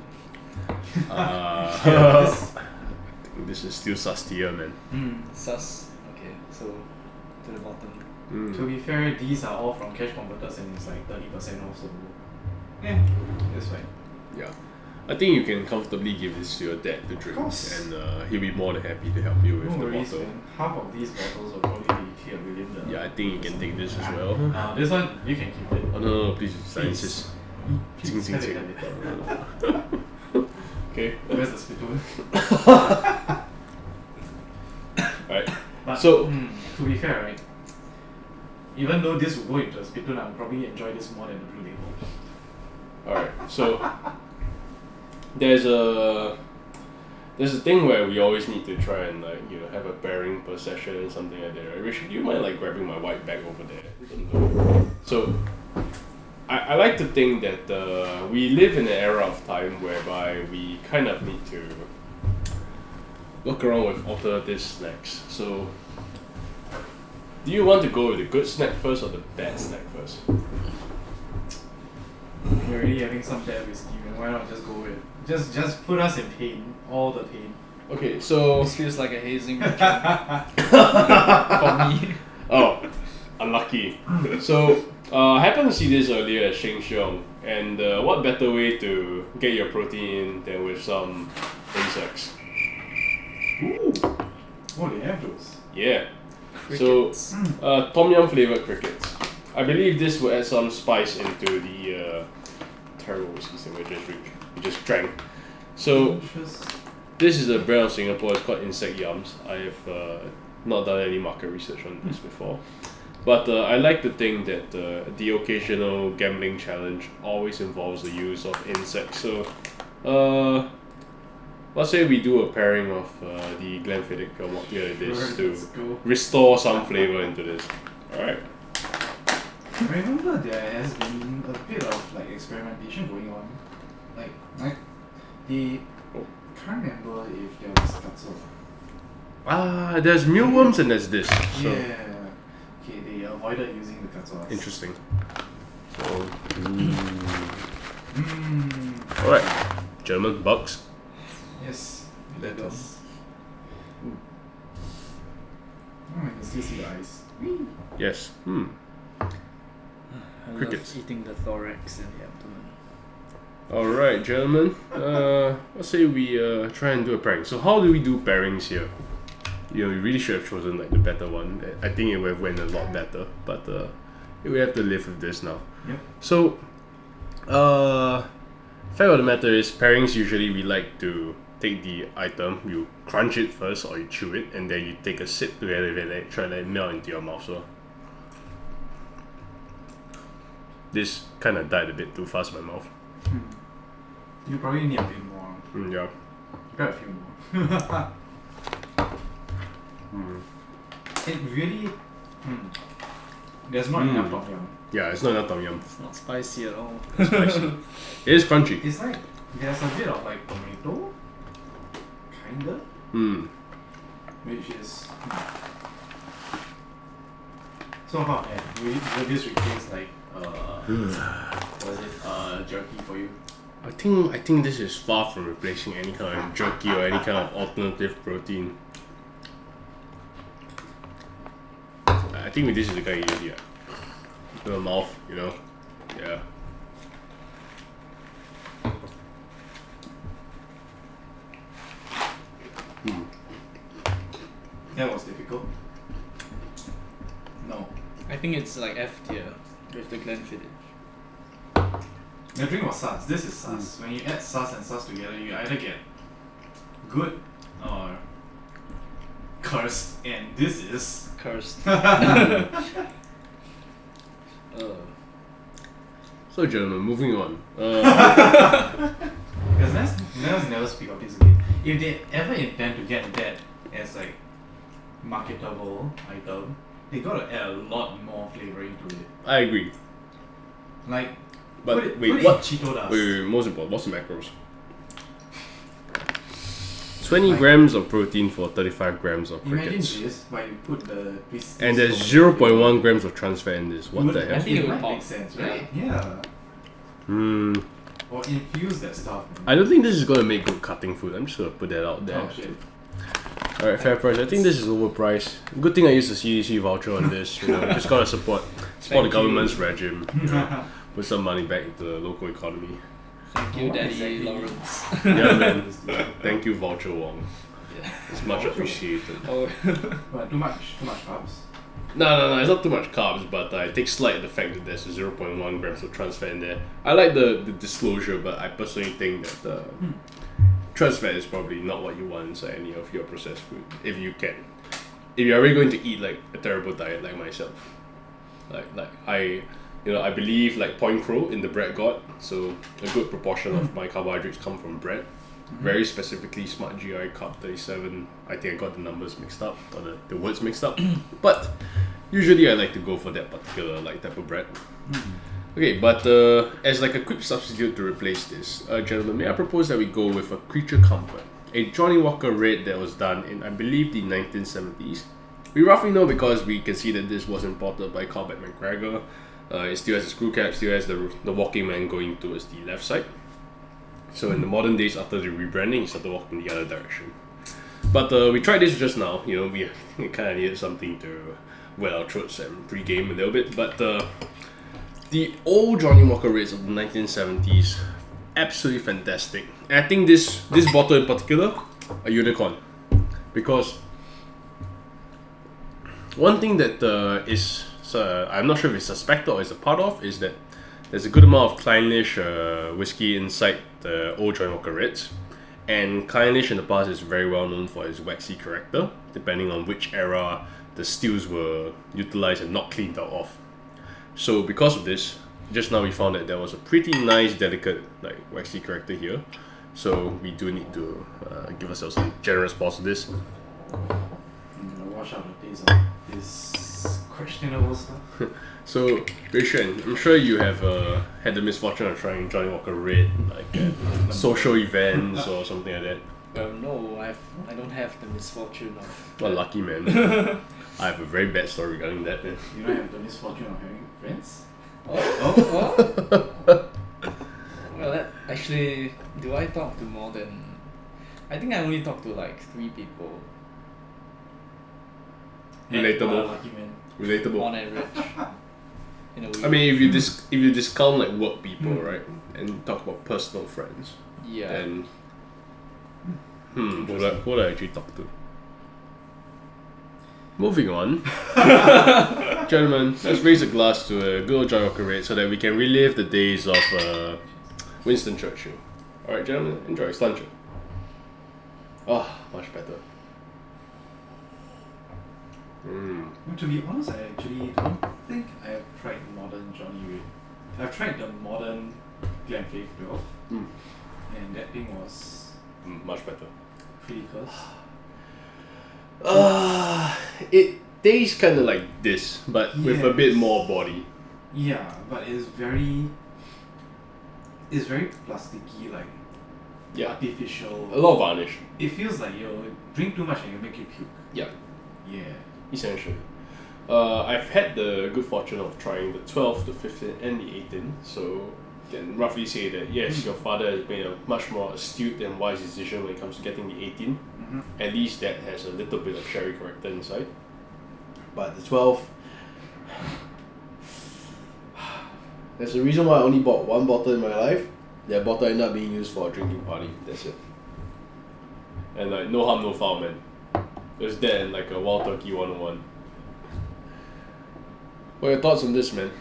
This is still sus tier, man. Sus. Okay, so to the bottom. To be fair, these are all from cash converters and it's like 30% off, so yeah, that's fine. Yeah, I think you can comfortably give this to your dad to drink, and he'll be more than happy to help you with No the worries, bottle. man. Half of these bottles will probably be cleared within the. Yeah, I think you can take this as well. This one you can keep it. Oh no, please, sciences. Please, Ting, ting, have it, ting. have it. Okay. Where's the spittoon? Alright. But So to be fair, right? Even though this will go into a spittoon, I'll probably enjoy this more than the Blue Label. alright, so there's a thing where we always need to try and have a pairing per session and something like that, right? Richard, do you mind grabbing my white bag over there? So I like to think that we live in an era of time whereby we kind of need to look around with alternative snacks. So do you want to go with the good snack first or the bad snack first? We're already having some bad whiskey, man. Why not just go with just put us in pain, all the pain. Okay, so This feels like a hazing for me. oh, unlucky. So I happened to see this earlier at Sheng Siong, and what better way to get your protein in than with some insects? Ooh. Oh, they have those. Yeah. Crickets. So tom yum flavored crickets. I believe this will add some spice into the terrible whisky that we just drank. So this is a brand of Singapore. It's called Insect Yums. I have not done any market research on this before, but I like to think that the occasional gambling challenge always involves the use of insects. So let's say we do a pairing of the Glenfiddich Pure Malt here like this to restore some flavor into this. Alright. I remember there has been a bit of experimentation going on. They can't remember if there was katsu. There's mealworms and there's this. So Yeah. Okay, they avoided using the katsu. interesting. So alright. German bugs. Yes. Let Let us. us. Oh, I can still see the eyes. Yes. I Crickets. love eating the thorax and the abdomen. Alright, gentlemen. Let's say we try and do a pairing. So how do we do pairings here? We really should have chosen the better one. I think it would have went a lot better, but we have to live with this now. Yep. So, fact of the matter is, pairings usually we like to take the item, you crunch it first or you chew it, and then you take a sip together with it, try to let it melt into your mouth. So this kind of died a bit too fast in my mouth. You probably need a bit more. Yeah. Grab a few more. It really. There's not enough tom yum. Yeah, it's not enough tom yum. It's not spicy at all. It's spicy. It is crunchy. It's like there's a bit of like tomato, kinda, which is. So how will this replace like was it jerky for you? I think this is far from replacing any kind of jerky or any kind of alternative protein. I think this is the kind you use the mouth, you know? Yeah. That was difficult. No. I think it's like F tier with the Glenfiddich. The drink was sus. This is sus. When you add sus and sus together, you either get good or cursed, and this is Cursed. So gentlemen, moving on. Because let's never speak of this again. If they ever intend to get that as like marketable item, they gotta add a lot more flavouring to it. I agree. Like, But put it wait, in what? Cheeto dust. Wait, most important, what's the macros? 20 grams of protein for 35 grams of Imagine crickets. this, but you put the Whisky. And there's 0.1 grams of trans fat in this. What the I hell? think it would might pop, make sense, right? right? Yeah. Or infuse that stuff. Man. I don't think this is gonna make good cutting food. I'm just gonna put that out there. Oh shit. Alright, fair price. I think this is overpriced. Good thing I used the CDC voucher on this. You know, just gotta support the government's regime. You know, put some money back into the local economy. Thank you, What Daddy exactly? Lawrence. Yeah, man. Thank you, Voucher Wong. Yeah. It's much appreciated. Oh. But too much carbs. No, it's not too much carbs, but I take slight the fact that there's 0.1 grams of trans fat in there. I like the disclosure, but I personally think that trans fat is probably not what you want inside any of your processed food, if you can. If you're really going to eat like a terrible diet like myself. I believe like Point Crow in the bread god, so a good proportion of my carbohydrates come from bread. Very specifically Smart GI Carb 37. I think I got the numbers mixed up, or the words mixed up. But usually I like to go for that particular like type of bread. Okay, but as like a quick substitute to replace this, gentlemen, may I propose that we go with a Creature Comfort, a Johnnie Walker Red that was done in, I believe, the 1970s. We roughly know because we can see that this was imported by Corbett McGregor. It still has a screw cap, still has the walking man going towards the left side. So in the modern days, after the rebranding, it started walking the other direction. But we tried this just now. You know, we kind of needed something to wet our throats and pre-game a little bit. But the old Johnnie Walker Reds of the 1970s, absolutely fantastic. And I think this bottle in particular, a unicorn, because one thing that is I'm not sure if it's suspected or is a part of, is that there's a good amount of Clynelish whiskey inside the old Johnnie Walker Reds. And Clynelish in the past is very well known for its waxy character, depending on which era the stills were utilized and not cleaned out of. So because of this, just now we found that there was a pretty nice, delicate like waxy character here. So we do need to give ourselves some generous pause to this. I'm gonna wash out the taste of this questionable stuff. So, Rishon, I'm sure you have had the misfortune of trying Johnnie Walker Red, like at social events or something like that. No, I don't have the misfortune of. What a lucky man. I have a very bad story regarding that. Man. You don't have the misfortune of having friends? Well, actually, do I talk to more than? I think I only talk to like 3 people. Relatable. Lucky man. Relatable. On average. In a week. I mean, if you discount like work people, right, and talk about personal friends, yeah. then who would I actually talk to? Moving on, gentlemen, let's raise a glass to a good old Johnnie Walker Red so that we can relive the days of Winston Churchill. All right, gentlemen, enjoy. Slancher. Ah, much better. To be honest, I actually don't think I have tried modern Johnnie Red. I've tried the modern Glenfiddich 12, and that thing was much better. pretty cursed. It tastes kind of like this, but with a bit more body. Yeah, but it's very plasticky, like artificial. A lot of varnish. It feels like you drink too much and you make you puke. Yeah. Yeah. Essentially. I've had the good fortune of trying the 12, the 15, and the 18, so can roughly say that yes, your father has made a much more astute and wise decision when it comes to getting the 18. Mm-hmm. At least that has a little bit of sherry character inside. But the 12, there's a reason why I only bought one bottle in my life. That bottle ended up being used for a drinking party. That's it. And like no harm, no foul, man. There's that and like a Wild Turkey 101. What are your thoughts on this, man?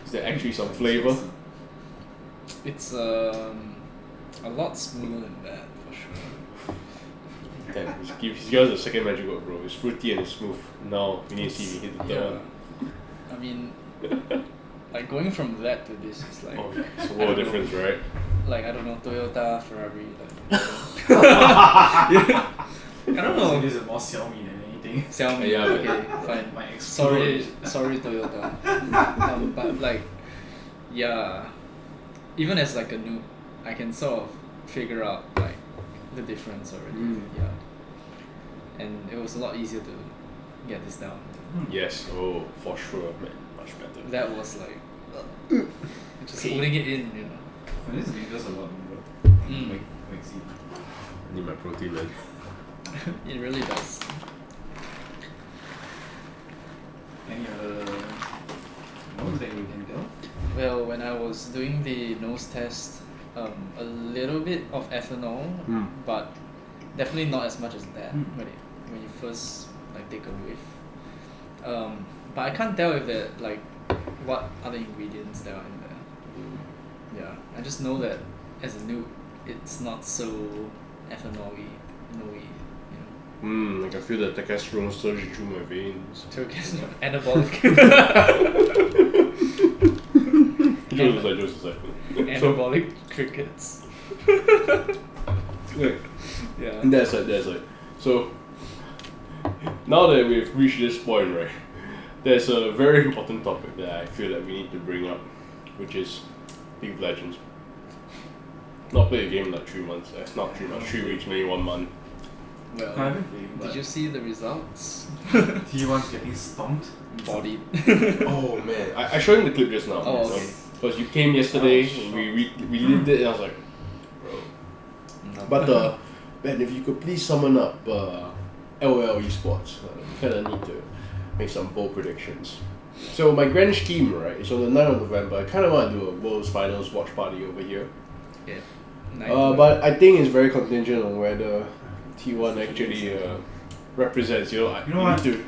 Is there actually some flavor? It's a lot smoother than that for sure. Damn, he's got a second magic word, bro. It's fruity and it's smooth. Now we need to see if he hit the third one. I mean, like going from that to this is like. Oh, it's a world difference, right? Like I don't know, Toyota, Ferrari, like. I don't know. So this is more Xiaomi than anything. Xiaomi, Yeah, okay, fine. My Sorry, Toyota. But like, yeah, even as like a noob, I can sort of figure out like the difference already. Yeah, and it was a lot easier to get this down. Yes, oh, for sure, man. Much better. That was like just holding it in, you know. And this lingers a lot longer. Like see. I need my protein, man. It really does. Any other notes that you can tell? Well, when I was doing the nose test, a little bit of ethanol, but definitely not as much as that when you first like take a whiff. But I can't tell if that like what other ingredients there are in there. Yeah, I just know that as a noob, it's not so ethanol-y, no-y. I can feel the testosterone surging through my veins. Turkish anabolic. Jokes aside. Anabolic crickets. Yeah. That's it. So, now that we've reached this point, right, there's a very important topic that I feel that we need to bring up, which is League of Legends. Not play a game in like 3 months. Not 3 months, 3 weeks, maybe 1 month. Well, I haven't played, did you see the results? T1's getting stomped. Bodied. Oh man, I showed him the clip just now. Oh, okay. Because you came yesterday, and we lived it, and I was like, bro. No. But man, if you could please summon up LOL Esports, we kind of need to make some bold predictions. So my grand scheme, right, is on the 9th of November. I kind of want to do a World's Finals watch party over here. Yeah. But I think it's very contingent on whether T1 actually represents. You know what? Need to.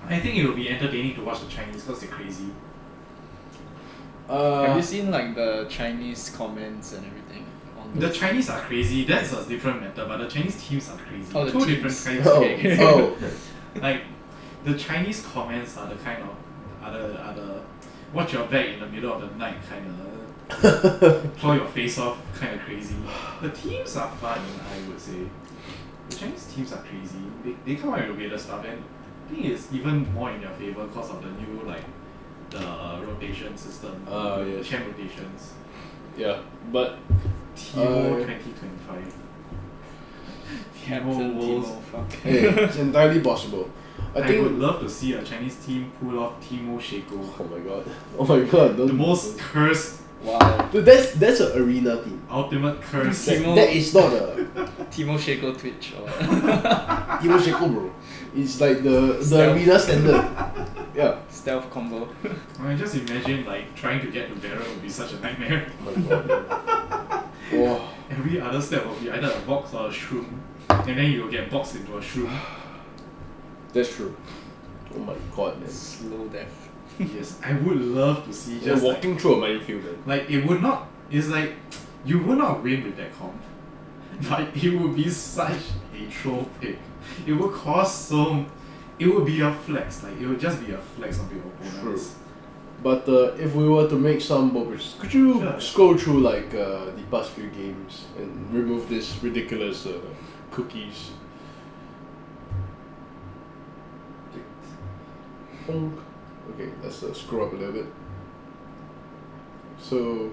I think it will be entertaining to watch the Chinese because they're crazy. Have you seen like the Chinese comments and everything? On The Chinese are crazy. That's a different matter. But the Chinese teams are crazy. Oh, the Two teams. different kinds. Oh. Like the Chinese comments are the kind of other watch your back in the middle of the night kind of claw your face off kind of crazy. The teams are fun, I would say. The Chinese teams are crazy. They come out with weirder stuff, and I think it's even more in their favor because of the new like the rotation system. Yes. Champ rotations. Yeah, but Timo 2025. Captain Worlds. Timo, fuck. hey, it's entirely possible. I I think. would love to see a Chinese team pull off Timo Sheko. Oh my god! The most cursed, Wow. Dude, that's an arena team. ultimate curse. That is not a Timo Sheko Twitch or Timo Sheko, bro. It's like the Stealth. arena standard. Yeah. stealth combo. I mean, just imagine like trying to get to barrel would be such a nightmare. Oh my god. Wow. Every other step will be either a box or a shroom, and then you will get boxed into a shroom. That's true. Oh my god, man. Slow death. Yes, I would love to see You're just walking through a minefield, man. like it would not. It's like you would not win with that comp, but it would be such a troll pick. It would cost so. It would be a flex. Like it would just be a flex on your opponents. But if we were to make some beverages, could you Sure. scroll through like the past few games and remove this ridiculous cookies? Okay, let's scroll up a little bit. So,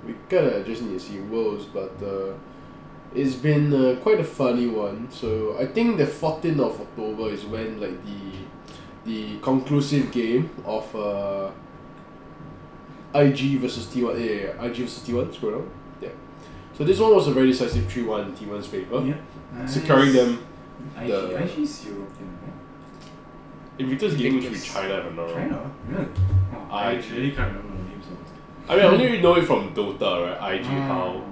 we kinda just need to see Worlds, but it's been quite a funny one. So, I think the 14th of October is when like the conclusive game of IG versus T1. Yeah, IG versus T1, scroll down. Yeah. So this one was a very decisive 3-1 in T1's favour. Yeah. Nice. Securing them. IG's European, right? Invictus Gaming should be China, if I'm not wrong. China? Really? Oh, I really can't remember the names of it. I mean, I only know it from Dota, right? IG how.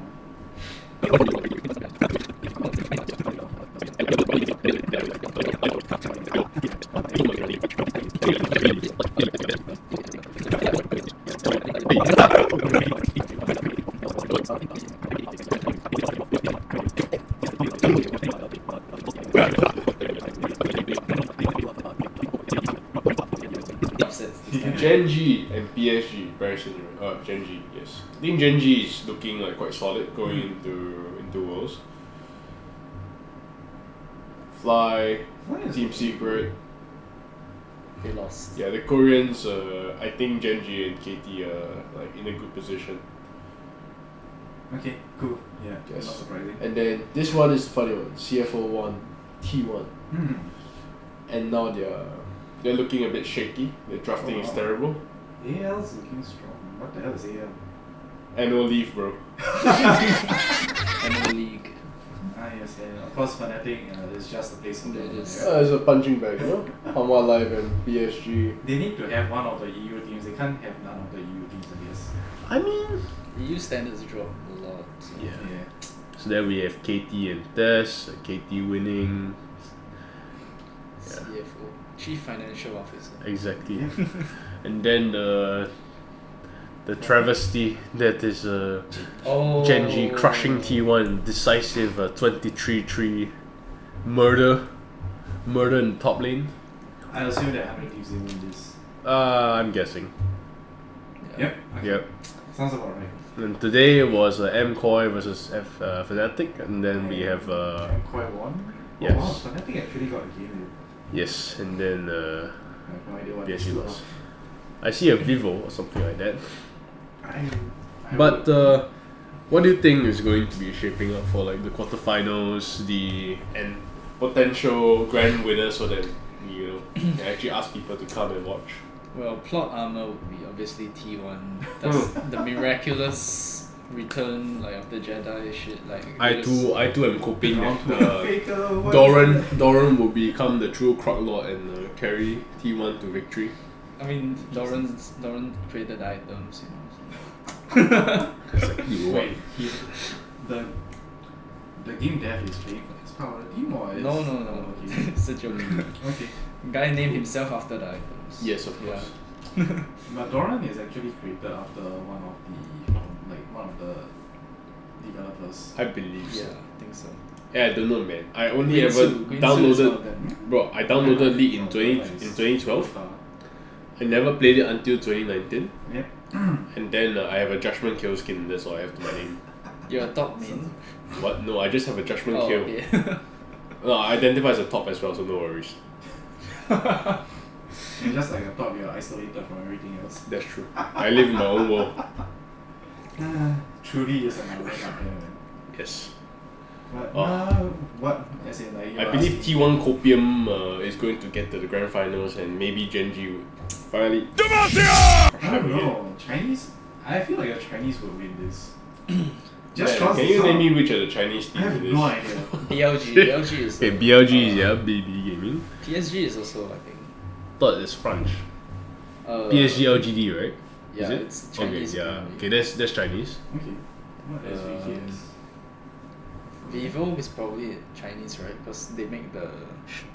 Genji and PSG, very similar. Genji, yes. I think Genji is looking like quite solid going into Worlds. Fly, Team Secret. They lost. Yeah, the Koreans. I think Genji and KT are like in a good position. Okay, cool. Yeah, Yes. not surprising. And then this one is the funny one. CFO one, T1, and now they're looking a bit shaky. The drafting is terrible. AL's looking strong. What the hell is AL? Annual leave, bro. Annual League. Yes, yeah. Of course, Fnatic is just a placeholder. They're just- It's a punching bag, you know. Hanwha Live and PSG. They need to have one of the EU teams. They can't have none of the EU teams, I guess. I mean, EU standards drop a lot. So. yeah. So then we have KT and Tess. KT winning. Yeah. CFO, Chief Financial Officer. Exactly. And then the travesty that is Genji crushing T1, decisive 23-3 murder in top lane. I assume that 100 teams they win this. I'm guessing. Yeah. Yep. Okay. Yep. Sounds about right. And today was Mcoy versus Fnatic, and then we have Quite one. yes. Oh, wow, Fnatic actually got a game. yes, and then I have no idea what PSG this lost. I see a Vivo or something like that. I But what do you think is going to be shaping up for like the quarterfinals, and potential grand winners, so that can actually ask people to come and watch? Well, plot armor would be obviously T1. That's the miraculous return like of the Jedi shit. Like I too am hoping that Faker, what Doran will become the true Croc Lord and carry T1 to victory. I mean, Doran created the items, you know. Exactly. Wait, the game dev is playing for his power team or is... No. Okay. It's a joke. Okay. Guy named himself after the items. Yes, of course. But Doran is actually created after one of the developers. I believe Yeah, so. I think so. Yeah, I don't know, man. I only Guinsoo ever is one downloaded. of them. Bro, I downloaded League in 2012. I never played it until 2019. Yep. And then I have a Judgment Kill skin, that's all I have to my name. You're a top main. What? No, I just have a Judgment Oh, Kill. okay. No, I identify as a top as well, so no worries. You're just like a top, you're isolated from everything else. That's true. I live in my own world. Truly is another up there, man. Yes. But, Oh. what? As in, like, I believe T1 Copium is going to get to the grand finals, and maybe Genji would finally. I don't know. Chinese? I feel like the Chinese will win this. Just Man, cause can it's you name not- me which are the Chinese I teams have in this? no idea. BLG is. Okay, BLG is BB Gaming. PSG is also, I think. Thought it's French. PSG LGD, right? Yeah, is it? it's Chinese. Okay, yeah. mainly. Okay, that's Chinese. Okay. What is VKS? Vivo is probably Chinese, right? Because they make the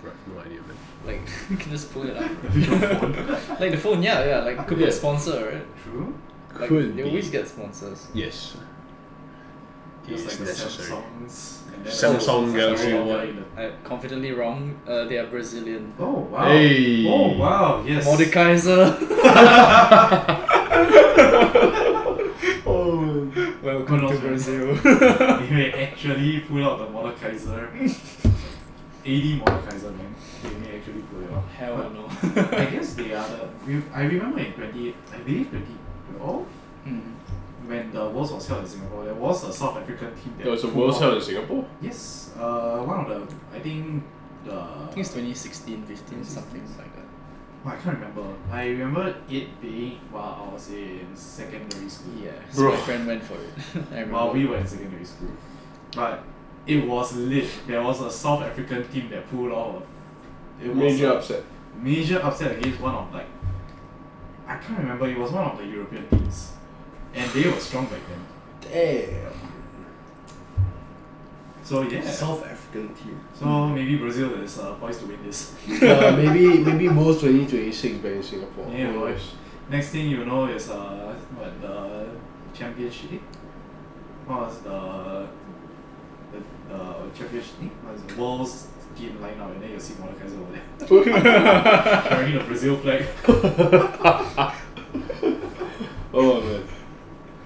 Right, no idea, man. like you can just pull it up. The Vivo phone. Like the phone, yeah, like could be Yeah. a sponsor, right? True. Like Could they be. always get sponsors. Yes. Just It's like the necessary. Samsungs. And then Samsung the Galaxy Samsung One. I'm confidently wrong. They are Brazilian. Oh wow. Hey. Oh wow. Yes. Mordekaiser. Oh. Welcome Who to knows, Brazil. They may actually pull out the Mordekaiser. AD Mordekaiser, man. They may actually pull it off. Hell But no. I guess they are I remember in 2012, when the Worlds was held in Singapore, there was a South African team that There was a pulled Worlds off- held in Singapore? Yes, one of the, I think it's 2016, 15, something like that. I can't remember. I remember it being while I was in secondary school. Yeah, so Bro. my friend went for it. I remember. While we were in secondary school. But it was lit. There was a South African team that pulled off. It was Major a upset. major upset against one of I can't remember, it was one of the European teams. And they were strong back then. Damn. So yeah. South African team. So maybe Brazil is poised to win this. maybe Worlds 2026 back in Singapore. Yeah, Who boy. knows? Next thing you know is what, the championship? What was the championship? What is the World's game lineup, and then you see Mordekaiser over there carrying the Brazil flag. Oh man.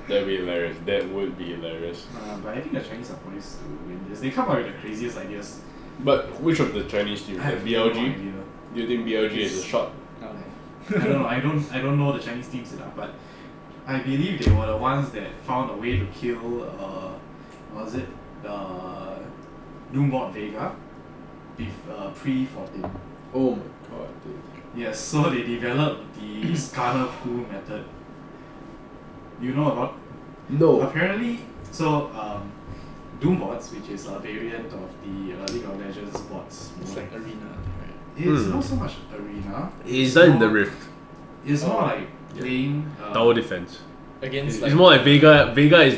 That'd be hilarious. That would be hilarious. But I think the Chinese are poised to win this. They come up with the craziest ideas. But which of the Chinese teams? I have Like no BLG? idea. Do you think BLG is a shot? Okay. I don't know. I don't know the Chinese teams enough, but I believe they were the ones that found a way to kill. What was it? The Doombot Vega, pre-14. Oh my god, dude. Yes, so they developed the scanner pool method. You know about? No. Apparently, so Doombots, which is a variant of the League of Legends bots, It's like arena, right? it's not so much arena. Is it's that in the more- Rift? It's more Oh. like playing Tower defense. Against It's like, more like Vega. Vega is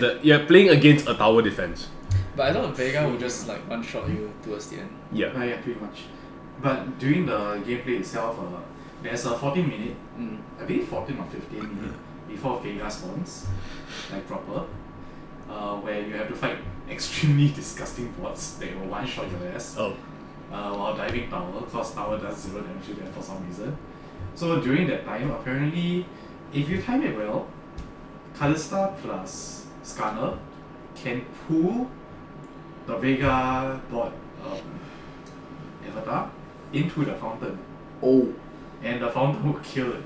playing against a tower defense. but I thought Vega would just like one shot you towards the end. Yeah. Yeah, pretty much. But during the gameplay itself, there's a 14-minute, I believe 14 or 15-minute before Vega spawns, like proper, where you have to fight extremely disgusting bots that will one-shot your ass Oh. while diving tower, because tower does 0 damage to them for some reason. So during that time, apparently, if you time it well, Kalista plus Scanner can pull the Vega bot avatar into the fountain, Oh. and the fountain would kill it.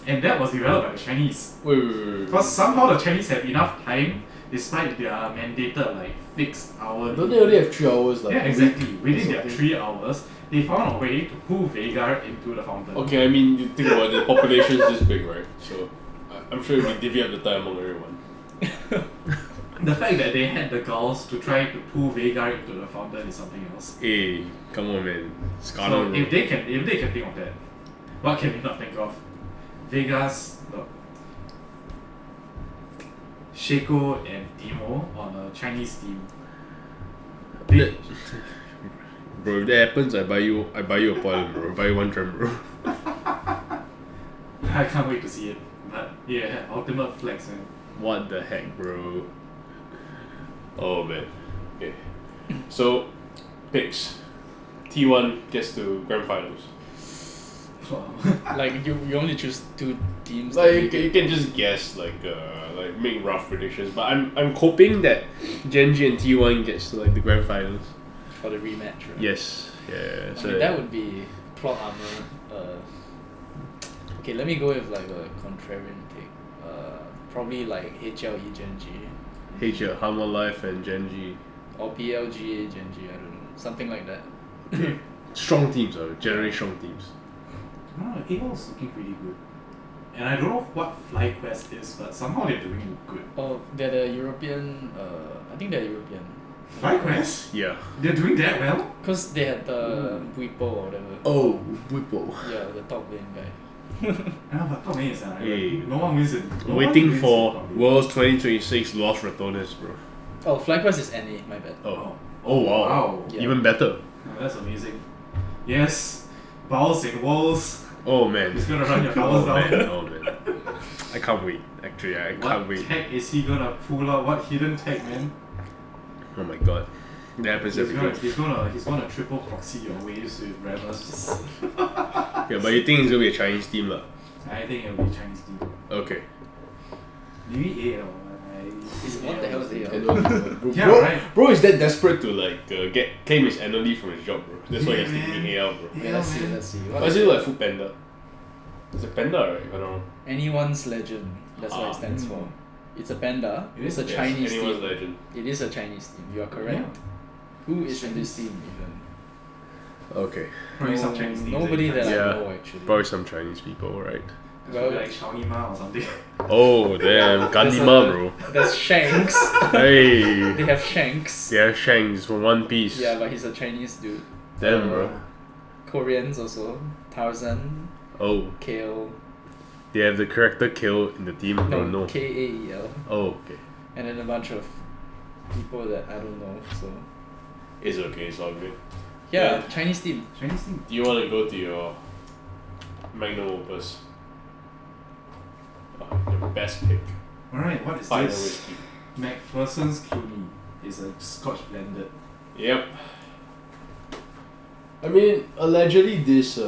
And that was developed by the Chinese. Wait. Because somehow the Chinese have enough time, despite their mandated like fixed hour. Don't they only have 3 hours? Like, Yeah, exactly. Within their something? 3 hours, they found a way to pull Vega into the fountain. Okay, I mean, you think about it, the population is this big, right? So, I'm sure if we divvy up the time among everyone. The fact that they had the girls to try to pull Vega into the fountain is something else. Hey, come on, man. So Scarlet. if they can think of that, what can they not think of? Vegas, look, Shaco and Demo on a Chinese team. They, Bro, if that happens, I buy you a point, bro. I buy you 1 tram, bro. I can't wait to see it. But yeah, ultimate flex, man. What the heck, bro? Oh man. Okay. So, picks. T1 gets to grand finals. Wow. Like you only choose 2 teams. Like that you make can, it. you can just guess, like make rough predictions. But I'm hoping that Genji and T1 gets to like the grand finals. For the rematch, right? Yes. Yeah. I So mean, that would be plot armor. Okay, let me go with like a contrarian pick. Probably like HLE Genji HL, Hammer Life and Genji. or BLGA Genji. I don't know, something like that. Strong teams, generally strong teams. I don't know, Eagle's looking pretty good. And I don't know what FlyQuest is, but somehow they're doing good. Oh, they're the European. I think they're European. FlyQuest? Yeah. They're doing that well? Cause they had the Weepo or whatever. Oh, Whipple. Yeah, the top lane guy. But top lane is Hey. no one wins it. No Waiting one wins for it top lane. Worlds 2026 Lost Ratonis, bro. Oh, FlyQuest is NA. My bad. Oh. Oh wow. Wow. Yeah. Even better. Oh, that's amazing. Yes, Bowls and Walls. Oh man. He's gonna run your towers Oh down. man. Oh man. I can't wait. Actually, I can't What wait. tech is he gonna pull out? What hidden tech, man? Oh my god. That happens every game. He's gonna triple proxy your waves with Ravers. Yeah, but you think it's gonna be a Chinese team lah? I think it'll be Chinese team. Okay. Maybe AL. I What the hell is it? Yeah, bro, right. bro is that desperate to like claim his annual leave from his job, bro. That's why he's taking it out, bro. Okay, let's see. Why is it like Food Panda? It's a panda, right? If I don't know. Anyone's legend. That's what it stands for. It's a panda. It's a Chinese Anyone's team. legend. It is a Chinese team. You are correct. Who is in this team even? Okay. Probably some Chinese names. Nobody that I Yeah. know actually. Probably some Chinese people, right? Well, like Shawnee Ma or something. Oh damn, Gandhima, bro. There's Shanks. Hey. They have Shanks. Yeah, Shanks from One Piece. Yeah, but he's a Chinese dude. Damn, bro. Koreans also. Tarzan, Oh, Kale. they have the character Kill in the team, bro. No. Kael. Oh, okay. And then a bunch of people that I don't know. So It's okay, it's all good. yeah, Yeah. Chinese team. Chinese thing. Do you want to go to your magnum opus? Your best pick. Alright, what is Final this? whiskey. McPherson's Cuny. It's a Scotch blended. Yep. I mean, allegedly this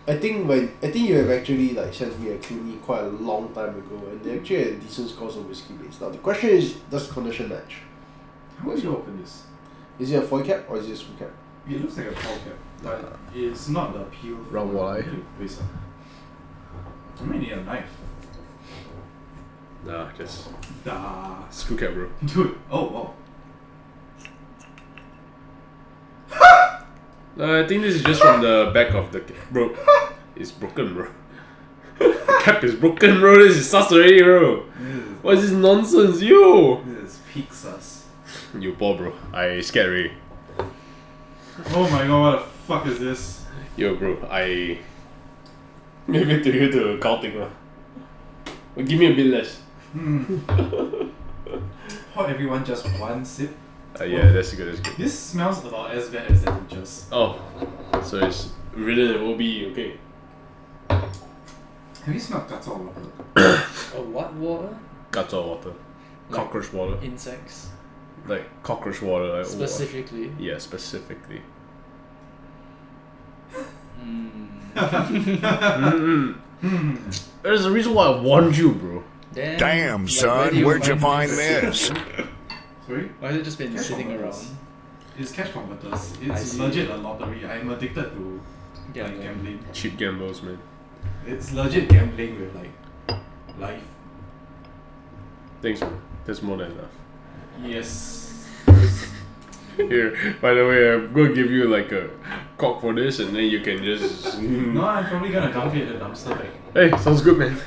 I think you have actually like sent me a CUNY quite a long time ago, and they actually had decent scores of whiskey base. Now the question is, does condition match? How would you open this? Is it a foil cap or is it a screw cap? It looks like a tall cap, but it's not the peel. Round walleye. I might need a knife. Nah, just Da. screw cap, bro. Dude, oh wow. I think this is just from the back of the bro. It's broken, bro. The cap is broken, bro. This is sus already, bro. What is this nonsense, yo? This is peak sus. You poor, bro. I scared already. Oh my god, what the fuck is this? Yo, bro. I maybe to you to counting, lah. Well, give me a bit less. Pour everyone just one sip. Yeah, that's good. That's good. This smells about as bad as that just. Oh, so it's really an OB, okay. Have you smelled guts all water? A what water? Guts or water. Cockroach water. Insects. Like cockroach water. Like, Specifically. Yeah, specifically. There's a reason why I warned you, bro. Damn, Like, son, where'd you find this? Sorry? Why has it just been Cash sitting converters. around? It's cash converters. I It's see. legit a lottery. I'm addicted to Gambling. gambling. Cheap gambles, man. It's legit gambling with like life. Thanks, bro. That's more than enough. Yes. Here, by the way, I'm gonna give you like a cock for this, and then you can just. No, I'm probably gonna dump it in the dumpster bag. Hey, sounds good, man.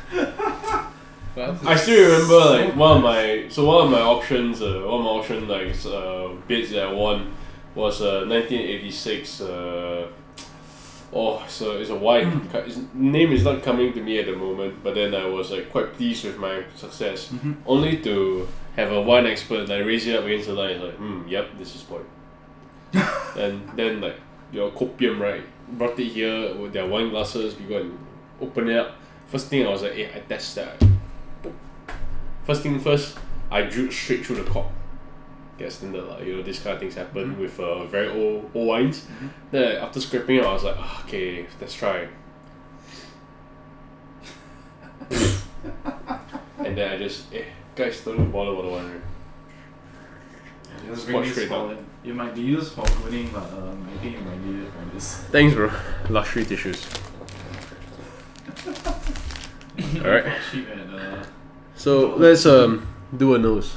Well, I still remember like one of my auctions, bids that I won was 1986. So it's a wine. His name is not coming to me at the moment, but then I was like quite pleased with my success. Only to have a wine expert like raise it up against the light, like, yep, this is point. And then like your copium, right? Brought it here with their wine glasses. We go and open it up. First thing I was like, I test that. First thing first, I drew straight through the cork. Guess standard lah. This kind of things happen with very old wines. Then after scraping it, I was like, okay, let's try. And then I just, guys, don't bother about the wine. Right? Just Spot bring this straight forward. It might be used for cooling, but I think you might need it for this. Thanks, bro. Luxury tissues. Alright. Cheap at So let's do a nose.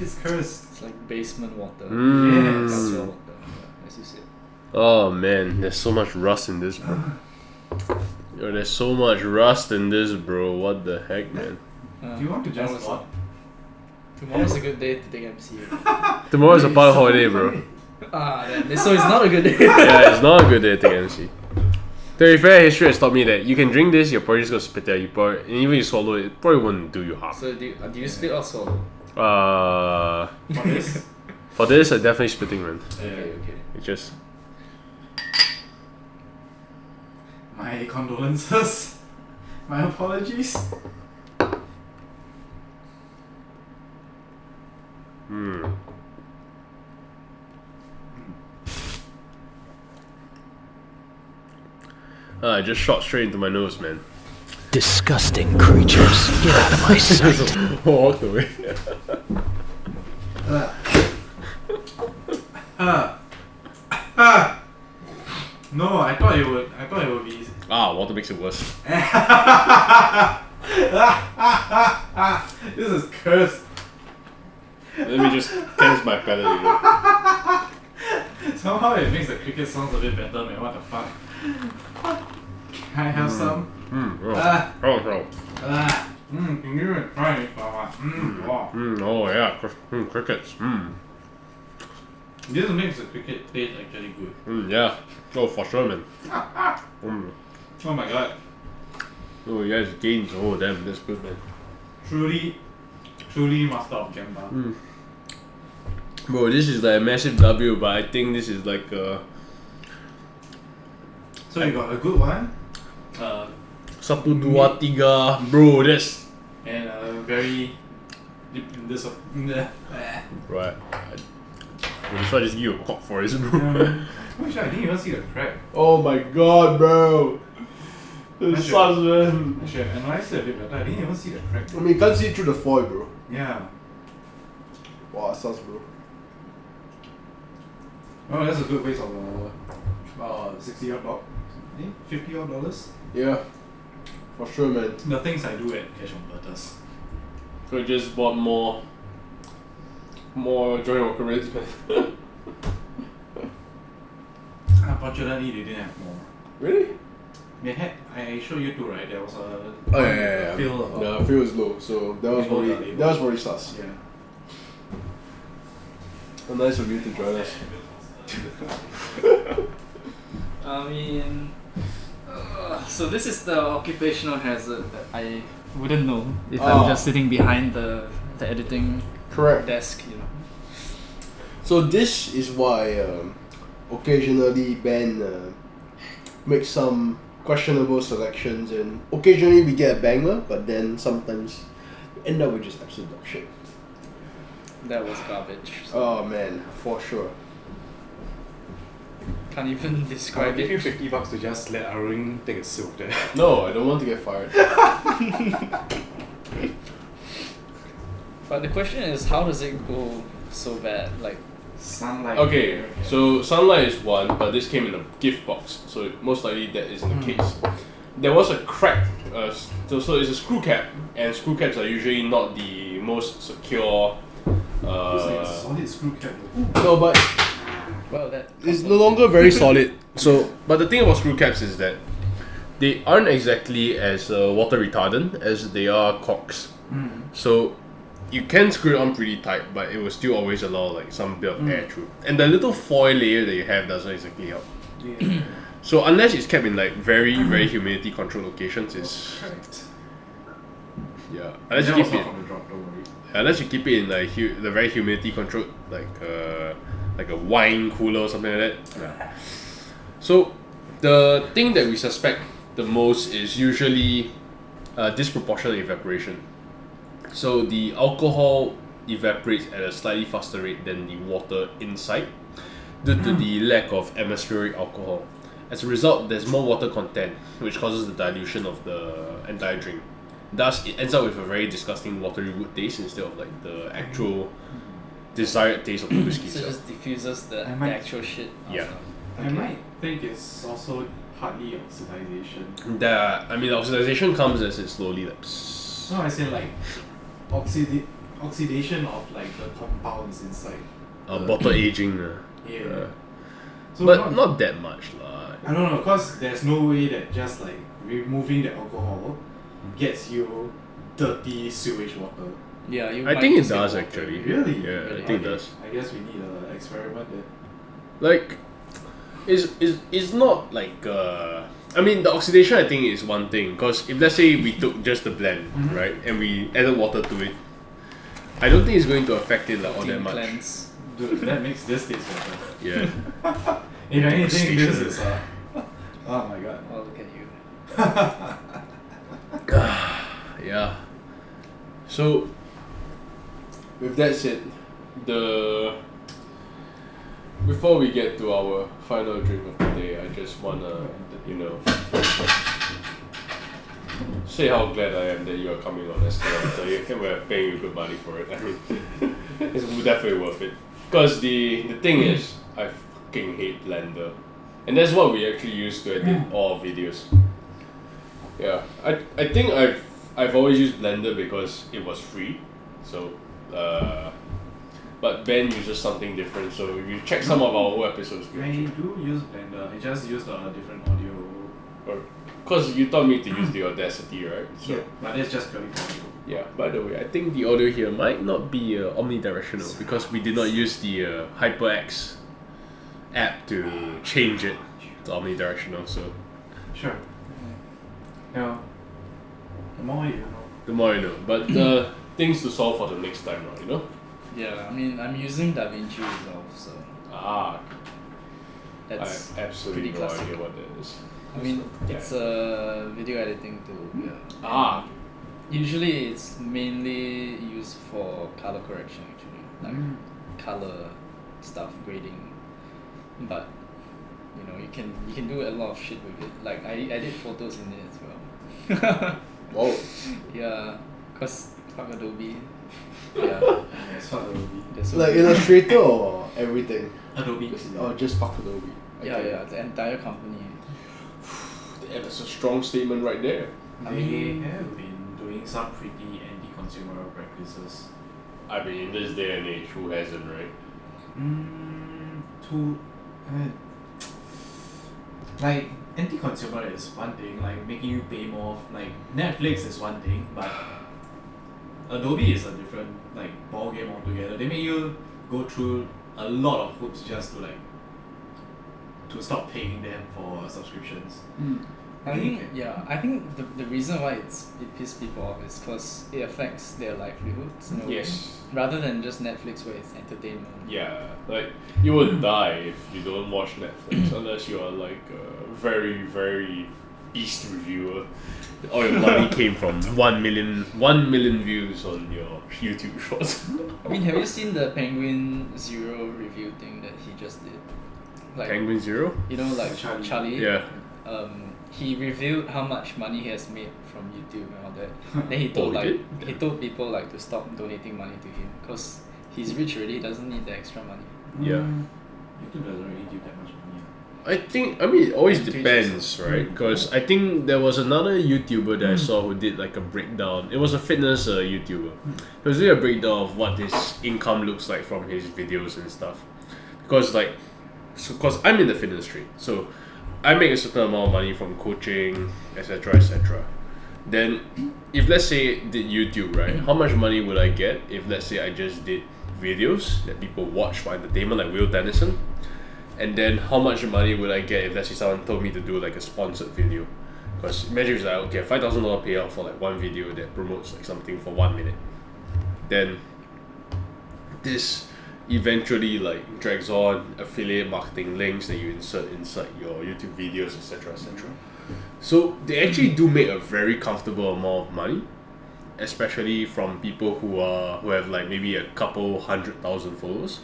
It's cursed. it's like basement water. Yes. That's all water, as you said. Oh man, there's so much rust in this, bro. Yo, there's so much rust in this, bro. What the heck, man? Do you want to just what? Tomorrow's a good day to take MC. Tomorrow's a public holiday, bro. So it's not a good day. Yeah, it's not a good day to take MC. To be fair, history has taught me that you can drink this, you're probably just gonna spit it out. You probably, and even if you swallow it, it probably won't do you harm. So do you spit or swallow? For this? For this, I'm definitely spitting, man. Okay. It's just. My condolences. My apologies. I just shot straight into my nose, man. Disgusting creatures. Get out of my sight. Walk away. No, I thought it would be. Water makes it worse. This is cursed. Let me just cleanse my palate. Somehow it makes the cricket sounds a bit better, man. What the fuck? Can I have some? Can you even try it, Papa? Wow. Oh yeah, crickets. This makes the cricket taste actually good. Yeah. Oh, for sure, man. Oh my god. Oh, yeah, it's gains. Oh, damn, that's good, man. Truly master of Gamba. Bro, this is like a massive W, but I think this is like So you got a good one. 1, 2, 3. Bro, that's... And a very deep in this. Right. So I just give you a cock for it, bro. Actually, I didn't even see the crack. Oh my god, bro. This sucks, man. I should have analyzed it a bit better. I didn't even see the crack. I mean, you can't see through the foil, bro. Yeah. Wow, it sucks, bro. Oh, that's a good waste of $60 odd, $50 odd. Yeah. For sure, man. The things I do at Cash Converters. So I just bought more Johnnie Walker Reds, man. Unfortunately, they didn't have more. Really? They had. I showed you two, right? There was a. Oh yeah. Feel of The feel is low, so that was probably sus. Yeah. Oh, nice of you to join us. I mean, so this is the occupational hazard that I wouldn't know if I'm just sitting behind the editing Correct. desk, you know. So this is why occasionally Ben makes some questionable selections, and occasionally we get a banger, but then sometimes end up with just absolute dog shit. That was garbage. So Oh man, for sure. can't even I'll describe give you it. $50 to just let Arun take a sip of that. No, I don't want to get fired. But the question is, how does it go so bad? Like, Sunlight. Okay, so Sunlight is one, but this came in a gift box, so most likely that is in the case. There was a crack, so it's a screw cap, and screw caps are usually not the most secure. Looks like a solid screw cap. No, but well, that it's no longer very solid. So, but the thing about screw caps is that they aren't exactly as water retardant as they are corks. So you can screw it on pretty tight, but it will still always allow like some bit of air through. And the little foil layer that you have doesn't exactly help. Yeah. So unless it's kept in like very humidity controlled locations, it's yeah. Unless you keep it, from the drop, don't worry. unless you keep it in like the very humidity controlled like a wine cooler or something like that. Yeah. So the thing that we suspect the most is usually disproportionate evaporation. So the alcohol evaporates at a slightly faster rate than the water inside due to the lack of atmospheric alcohol. As a result, there's more water content, which causes the dilution of the entire drink. Thus, it ends up with a very disgusting watery wood taste instead of like the actual desired taste of the whiskey so it itself. just diffuses the actual shit. Yeah. I might think it's also partly oxidization. The oxidization comes as it slowly like No, I say like oxidation of like the compounds inside. bottle aging. Yeah. So But not that much lah. I don't know, because there's no way that just like removing the alcohol gets you dirty sewage water. Yeah, you I might think it just get does water. actually. Really? Yeah, Really? I think it Okay, does. I guess we need an experiment then. Like, it's not like I mean, the oxidation I think is one thing, because if let's say we took just the blend, right, and we added water to it, I don't think it's going to affect it like all that Team much. cleanse. Dude, that makes this taste better. Yeah. If anything, Station. this is oh my god. Oh, look at you. Yeah. So, with that said, before we get to our final drink of the day, I just wanna, say how glad I am that you are coming on as well. So we're paying you good money for it. I mean, it's definitely worth it. Because the thing is, I fucking hate Blender. And that's what we actually use to edit all our videos. Yeah, I think I've always used Blender because it was free. So, but Ben uses something different. So if you check some of our old episodes, I do use Blender. I just used a different audio. Because you taught me to use the Audacity, right? So, Yeah, but that's just purely for audio. yeah, by the way, I think the audio here might not be omnidirectional because we did not use the HyperX app to change it to omnidirectional. So, Sure. Yeah. The more you know. the more you know. But things to solve for the next time, right? You know? Yeah, I mean, I'm using DaVinci Resolve, so Ah, that's I have absolutely pretty no classic. idea what that is. I mean, Yeah. it's a video editing tool. Yeah. Ah. Usually, it's mainly used for color correction, actually, like color stuff, grading. But you know, you can do a lot of shit with it. Like I edit photos in it as well. Whoa. Yeah, cause fuck Adobe. Yeah, That's what Adobe. that's so Like good. Illustrator or everything? Adobe. Or just fuck Adobe? Yeah, the entire company. That's a strong statement right there. I They mean- have been doing some pretty anti-consumer practices. I mean, in this day and age, who hasn't, right? Like anti-consumer is one thing, like making you pay more. Like Netflix is one thing, but Adobe is a different like ball game altogether. They make you go through a lot of hoops just to stop paying them for subscriptions. I think the reason why it pisses people off is because it affects their livelihoods in a way. Yes. Rather than just Netflix where it's entertainment. Yeah, like you would die if you don't watch Netflix unless you are like a very, very beast reviewer. All your money came from 1 million views on your YouTube shorts. I mean, have you seen the Penguin Zero review thing that he just did? Like, Penguin Zero? you know, like Charlie. Yeah. He revealed how much money he has made from YouTube and all that. Then he told he he told people like to stop donating money to him because he's rich already. He doesn't need the extra money. Yeah. YouTube doesn't really give that much money. I mean, it always Twitch depends, right? Because I think there was another YouTuber that I saw who did like a breakdown. It was a fitness YouTuber. He was doing a breakdown of what his income looks like from his videos and stuff. Because because I'm in the fitness trade, so I make a certain amount of money from coaching, etc., etc. Then, if let's say did YouTube, right? How much money would I get if let's say I just did videos that people watch for entertainment, like Will Dennison? And then how much money would I get if let's say someone told me to do like a sponsored video? Because imagine if I get $5,000 payout for like one video that promotes like something for 1 minute. Then this eventually like drags on affiliate marketing links that you insert inside your YouTube videos, etc., etc. So they actually do make a very comfortable amount of money, especially from people who have like maybe a couple 100,000 followers,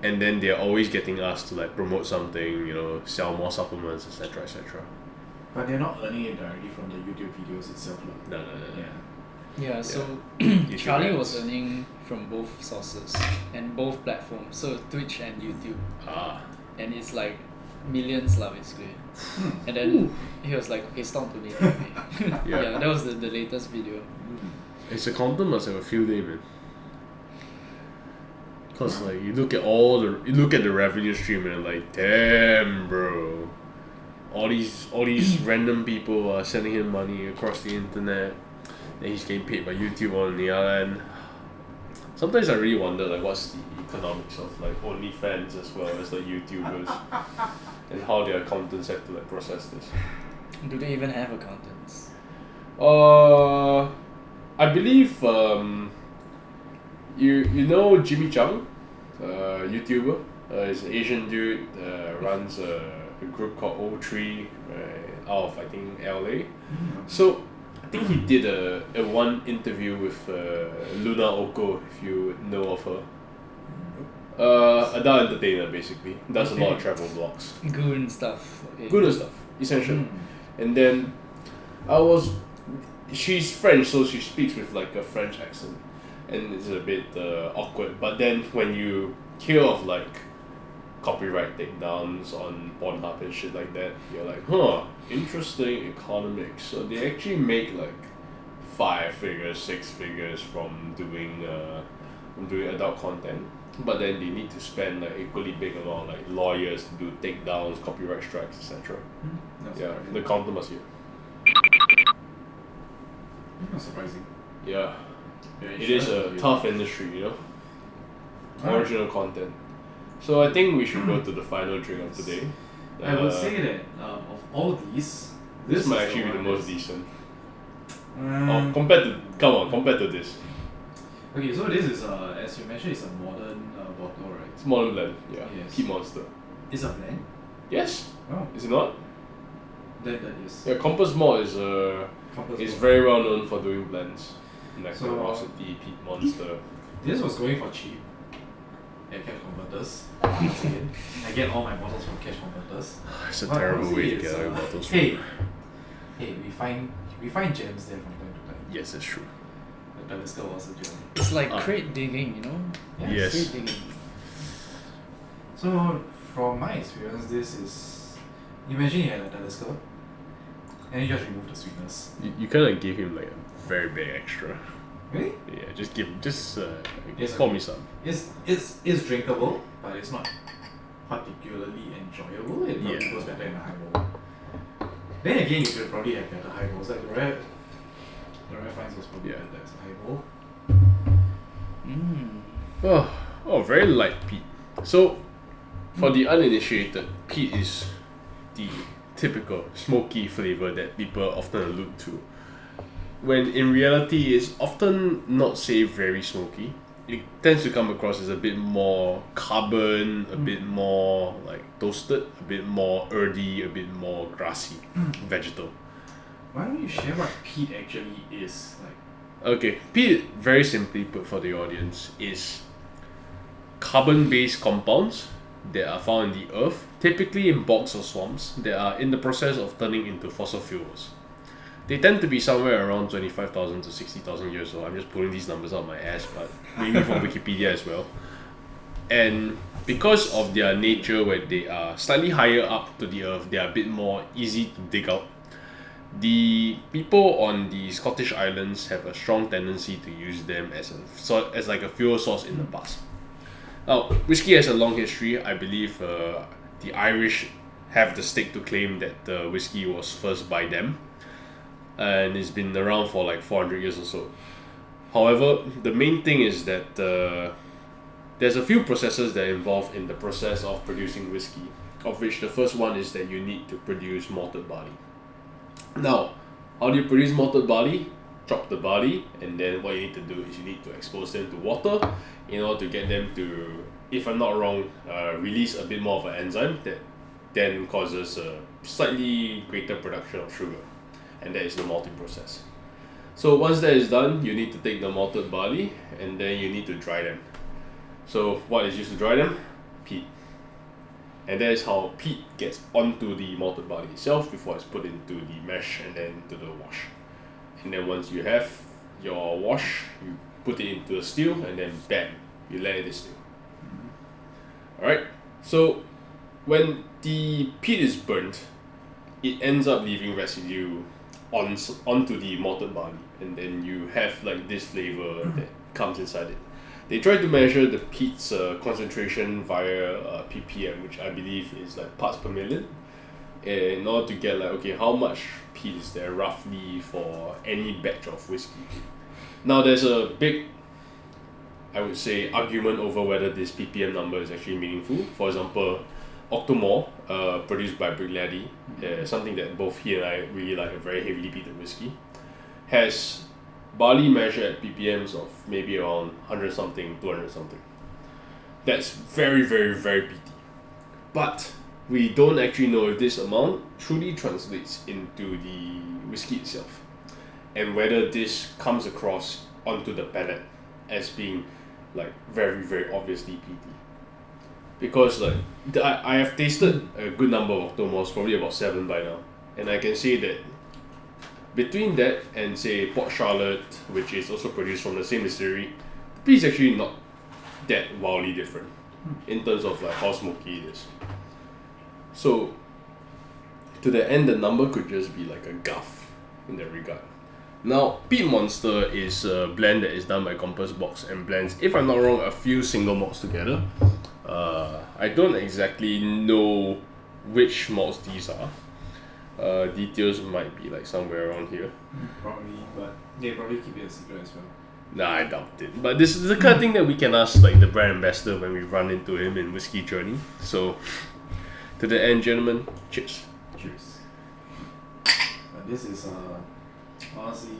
and then they're always getting asked to like promote something, you know, sell more supplements, etc., etc. But they're not earning it directly from the YouTube videos itself. No. Yeah. Yeah, so YouTube Charlie ads. was earning from both sources and both platforms, so Twitch and YouTube, and it's like millions lah basically. And then he was like, okay, stop donating me. Yeah, that was the latest video. His accountant must have a field day, man. Cause like you look at the revenue stream and like, damn, bro, all these random people are sending him money across the internet, and he's getting paid by YouTube on the other end. Sometimes I really wonder like what's the economics of like OnlyFans as well as like YouTubers, and how their accountants have to like process this. Do they even have accountants? I believe you know Jimmy Chung, YouTuber. He's an Asian dude. Runs a group called O3, out of I think LA. So I think he did a one interview with Luna Oko, if you know of her. Adult entertainer basically. Does a lot of travel vlogs. Goon stuff. Okay. Good stuff, essentially. And then she's French, so she speaks with like a French accent, and it's a bit awkward. But then when you hear of like copyright takedowns on Pornhub and shit like that, you're like, huh, interesting economics. So they actually make like 5 figures, 6 figures from doing adult content. But then they need to spend like equally big amount like lawyers to do takedowns, copyright strikes, etc. Yeah, the counter must hear. Not surprising. Yeah, Very it is sure. a tough industry, you know. Alright. Original content. So I think we should go to the final drink of today. I would say that of all these, this might is actually be the one most that's- decent. Um, Compared to this. Okay, so this is as you mentioned, it's a modern bottle, right? It's modern blend, yeah. Yes. Peat Monster. It's a blend. Yes, Oh, is it not? blended, yes. Yeah, Compass Malt is Compass is Malt. very well known for doing blends. Like So, Velocity, Peat Monster. This was going for cheap at Cash Converters. Once again, I get all my bottles from Cash Converters. It's a But terrible honestly, way to it's, get our bottles from. Hey, we find gems there from time to time. Yes, that's true. The Talisker was a gem. It's like Ah. crate digging, you know? Yes. Crate digging. So from my experience, this is imagine you had a Talisker, and you just remove the sweetness. You kind of gave him like a very big extra. Really? Yeah, just Yes, pour okay. me some. It's drinkable, but it's not particularly enjoyable. It probably Yeah. goes better in a highball. Then again, you could probably have better highballs. Like the Rare Finds was probably Yeah. better as a highball. Oh, very light peat. So, for the uninitiated, peat is the typical smoky flavor that people often allude to. When in reality, it's often not say very smoky. It tends to come across as a bit more carbon, a bit more like toasted, a bit more earthy, a bit more grassy, vegetal. Why don't you share what peat actually is? Like, Okay, peat, very simply put for the audience, is carbon-based compounds that are found in the earth, typically in bogs or swamps, that are in the process of turning into fossil fuels. They tend to be somewhere around 25,000 to 60,000 years old. I'm just pulling these numbers out of my ass, but maybe from Wikipedia as well. And because of their nature, where they are slightly higher up to the earth, they are a bit more easy to dig out. The people on the Scottish Islands have a strong tendency to use them as like a fuel source in the past. Now, whiskey has a long history. I believe the Irish have the stake to claim that the whiskey was first by them, and it's been around for like 400 years or so. However, the main thing is that there's a few processes that are involved in the process of producing whiskey, of which the first one is that you need to produce malted barley. Now, how do you produce malted barley? Chop the barley, and then what you need to do is you need to expose them to water in order to get them to, if I'm not wrong, release a bit more of an enzyme that then causes a slightly greater production of sugar, and that is the malting process. So once that is done, you need to take the malted barley and then you need to dry them. So what is used to dry them? Peat. And that is how peat gets onto the malted barley itself before it's put into the mash and then into the wash. And then once you have your wash, you put it into a still and then bam, you let it distill. Alright, so when the peat is burnt, it ends up leaving residue onto the malted barley, and then you have like this flavor that comes inside it. They try to measure the peat's concentration via ppm, which I believe is like parts per million, in order to get like, okay, how much peat is there roughly for any batch of whiskey. Now there's a big, I would say, argument over whether this ppm number is actually meaningful. For example, Octomore, produced by Briglady, something that both he and I really like, a very heavily peated whiskey, has barley measured at ppms of maybe around 100 something, 200 something. That's very, very, very peaty. But we don't actually know if this amount truly translates into the whiskey itself, and whether this comes across onto the palate as being like very, very obviously peaty. Because like I have tasted a good number of Octomores, probably about 7 by now, and I can say that between that and say Port Charlotte, which is also produced from the same distillery, the peat is actually not that wildly different in terms of like how smoky it is. So to the end, the number could just be like a guff in that regard. Now, Peat Monster is a blend that is done by Compass Box and blends, if I'm not wrong, a few single malts together. I don't exactly know which malts these are. Details might be like somewhere around here. Probably, but they probably keep it a secret as well. Nah, I doubt it. But this is the kind of thing that we can ask like the brand ambassador when we run into him in Whiskey Journey. So, to the end, gentlemen, cheers. Cheers. But this is honestly,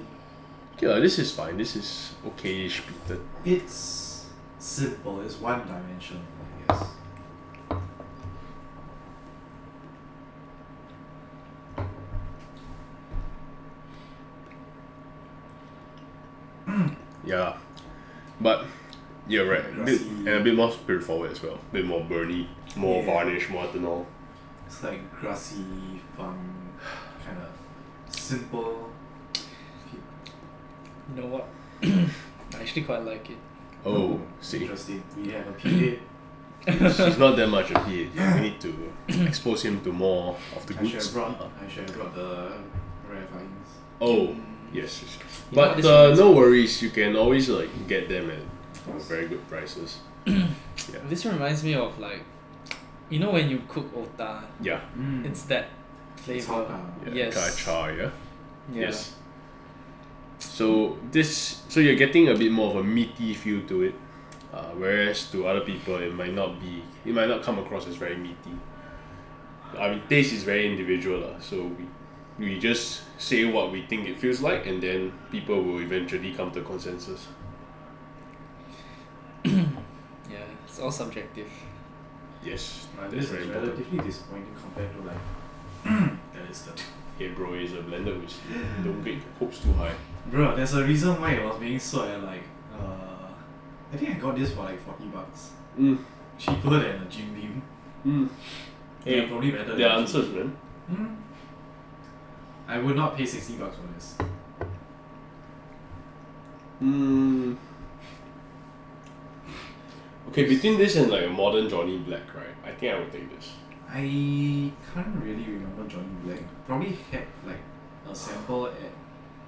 Yeah, this is fine. This is okay-ish peated. it's simple. It's one dimension, I guess. Yeah, but you're right. Yeah, grassy. And a bit more spirit forward as well. A bit more burny, more Yeah. varnish, more ethanol. It's like grassy, fun, kind of simple. You know what? I actually quite like it. Oh, see, Interesting. We have a P8. he's not that much of it. We need to expose him to more of the I should goods. have brought the rare vines. Oh, yes. yes. You know what But this reminds no me- worries, you can always like get them at very good prices. This reminds me of like, you know when you cook otah, Yeah, it's that It's flavor. hot, yeah, Yes. kind of char, yeah. Yeah. Yes. So you're getting a bit more of a meaty feel to it, whereas to other people it might not come across as very meaty. I mean, taste is very individual, so we just say what we think it feels like, and then people will eventually come to a consensus. Yeah, it's all subjective. Yes, But that's this very is important. relatively disappointing compared to like that is the Hey bro, it's a blended whiskey. Don't get your hopes too high. bro. There's a reason why it was being sold at like I think I got this for like $40, cheaper than a Jim Beam. Hey, Yeah, probably better. the than answers, Jim man. Beam. I would not pay $60 for this. Okay, between this and like a modern Johnnie Black, right? I think I would take this. I can't really remember Johnny Black. Probably had like a sample at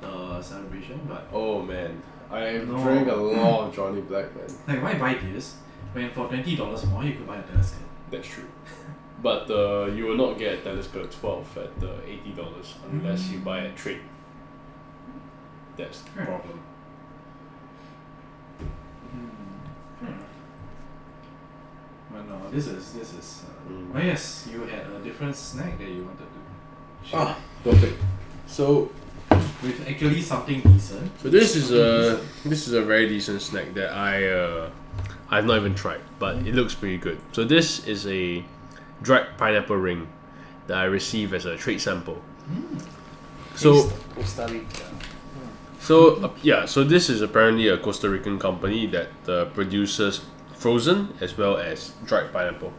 the celebration, but Oh man, I No. drank a lot of Johnnie Black, man. like why buy this when for $20 more you could buy a telescope? That's true. But you will not get a Telescope 12 at the $80 unless you buy a trade. That's the Fair. problem. Fair enough. But no, this is. Mm. Oh yes, you had a different snack that you wanted to share. Ah, perfect. So With actually something decent. this is a very decent snack that I've not even tried, but it looks pretty good. So this is a dried pineapple ring that I received as a trade sample. So Costa Rica. so this is apparently a Costa Rican company that produces frozen as well as dried pineapple,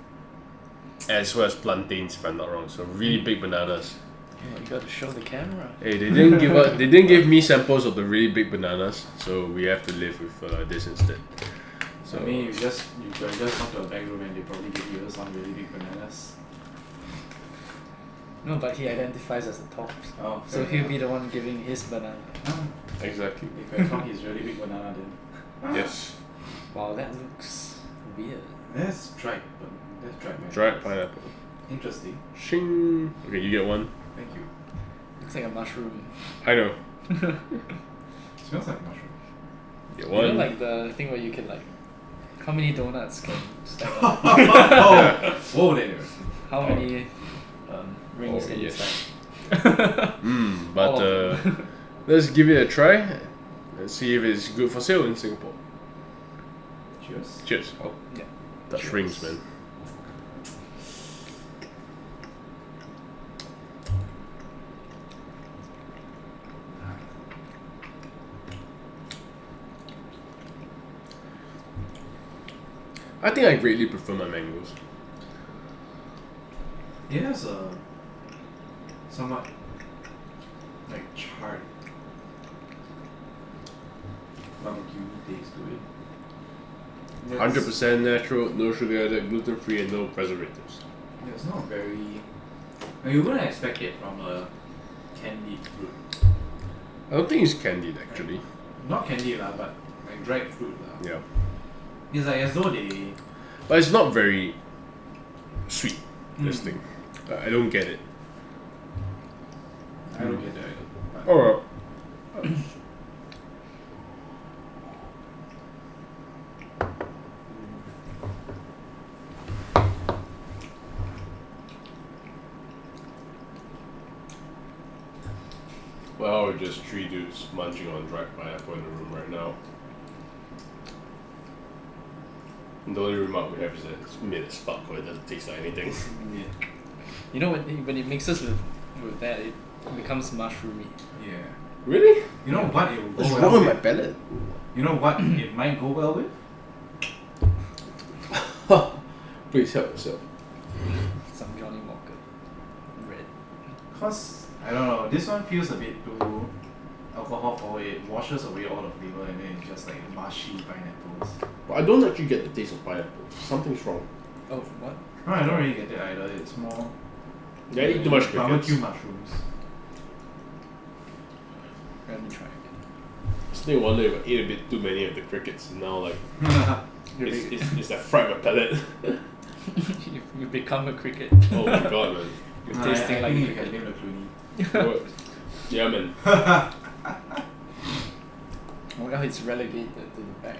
as well as plantains, if I'm not wrong. So really big bananas. Oh, you gotta show the camera. Hey, they didn't give me samples of the really big bananas, so we have to live with this instead. So I mean, you just gone to a back room and they probably give you some really big bananas. No, but he identifies as a top. Oh, So fair he'll be the one giving his banana. enough. exactly. If I found his really big banana, then Yes, Wow, that looks weird. that's dried, but that's dried bananas. dried pineapple. Interesting. Shing. Okay, you get one. Thank you. Looks like a mushroom. I know. Smells like mushroom. Get You one. know, like the thing where you can like, how many donuts can stack up? Oh, whoa there. How many rings Oh, can you yes. stack? But All of them. let's give it a try. Let's see if it's good for sale in Singapore. Cheers. Cheers. Oh, Yeah. touch Cheers. rings, man. I think I greatly prefer my mangoes. It has a somewhat like charred barbecue taste to it. That's- 100% natural, no sugar added, gluten free, and no preservatives. Yeah, it's not very. You wouldn't expect it from a candied fruit. I don't think it's candied actually. Not candied lah, but like dried fruit lah. Yeah. It's like as though they. But it's not very sweet, this thing. I don't get it. I don't get that either. But Alright. Well, we're just three dudes munching on dried pineapple in the room right now. And the only remark we have is that it's mid as fuck, or it doesn't taste like anything. yeah. You know when it mixes with that, it becomes mushroomy. Yeah. Really? You know what it will go What's well wrong with my with? palate? You know what it might go well with? Please help yourself. Some Johnnie Walker. Red. Cause I don't know, this one feels a bit too alcohol forward. It washes away all the flavor and then it's just like mushy pineapples. But I don't actually get the taste of pineapple. Something's wrong. Oh, what? No, I don't really get it either. It's more Yeah, I eat too much crickets. barbecue mushrooms. Let me try again. Still wonder if I ate a bit too many of the crickets and now like You're it's that fried my palate. you become a cricket. Oh my god, man. You're I tasting like think you cricket. can name the Clooney. What? Yeah, man. Well, it's relegated to the back.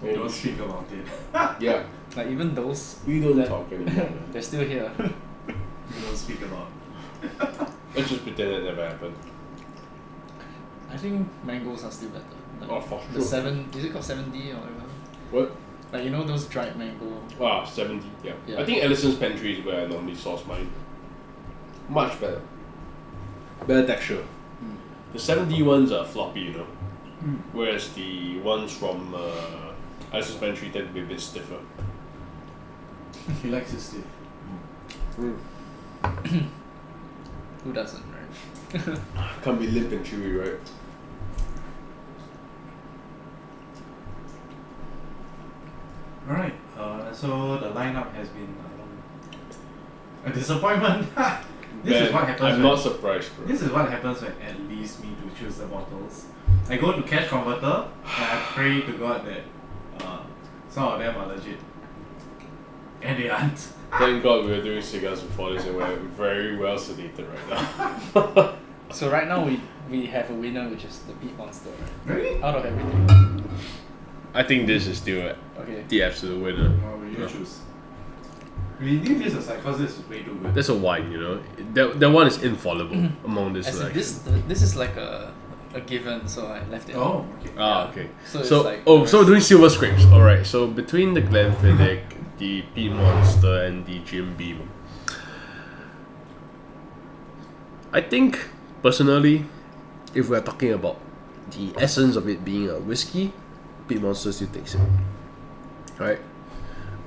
We don't speak about it. Yeah. Like even those We don't that- talk anymore, man. they're still here. We don't speak about. Let's just pretend it never happened. I think mangoes are still better. Like Oh, for the sure. is it called 7D or whatever? What? Like you know those dried mango. 70, yeah. Yeah. I think Allison's Pantry is where I normally source mine. Much better. Better texture. The 70 ones are floppy, you know. Whereas the ones from Allison's Pantry tend to be a bit stiffer. He likes his stiff. Who doesn't, right? Can't be limp and chewy, right? Alright, so the lineup has been a disappointment. This is Man, what happens. I'm when- not surprised, bro. This is what happens when Ed leaves me to choose the bottles. I go to cash converter and I pray to God that some of them are legit. And they aren't. Thank God we were doing cigars before this and we're very well sedated right now. So right now we have a winner, which is the Peat Monster, right? Really? Out of everything. I think this is still Okay. the absolute winner. What will you Yeah. choose? We leave this aside because this is way too good. That's a wine, you know. That one is infallible among this As in selection. this is like a given, so I left it. Oh, okay. Ah, Yeah. okay. So it's So, like so we're doing silver scrapes. Alright, so between the Glenfiddich, the Peat Monster, and the Jim Beam, I think, personally, if we're talking about the essence of it being a whiskey, Peat Monster still takes it. Right?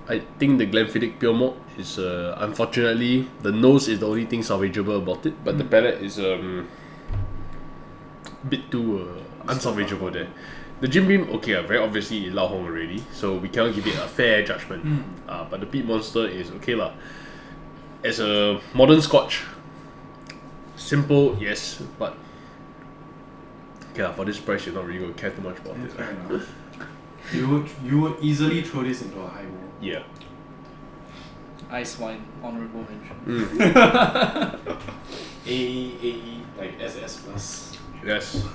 I think the Glenfiddich Pure Malt is, unfortunately, the nose is the only thing salvageable about it, but the palate is bit too unsalvageable there. The Jim Beam, okay, very obviously Lao Hong already, so we cannot give it a fair judgment. But the Peat Monster is okay lah. As a modern Scotch, simple, yes, but okay lah, for this price you're not really going to care too much about That's it. fair enough. You would easily throw this into a highball. Yeah. ice wine, honorable mention. A like SS plus. Yes.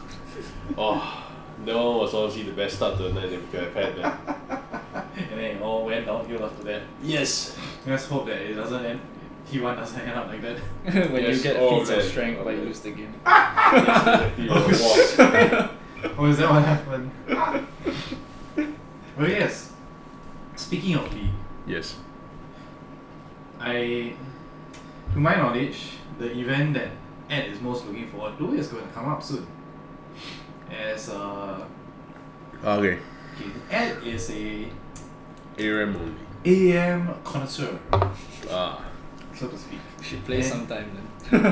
Oh, that one was honestly the best start to the night that we could have had there. And then it all went downhill after that. Yes. Let's hope that it doesn't end. T1 doesn't end up like that. When Yes, you get oh, feats of man. strength Oh, but you man. lose the game. Exactly what it was. Oh, is that what happened? Well, yes. Speaking of league, Yes. to my knowledge, the event that Ed is most looking forward to is going to come up soon. As Okay. Ed is a ARM only. AM connoisseur, Ah. so to speak. Should play Yeah. sometime then.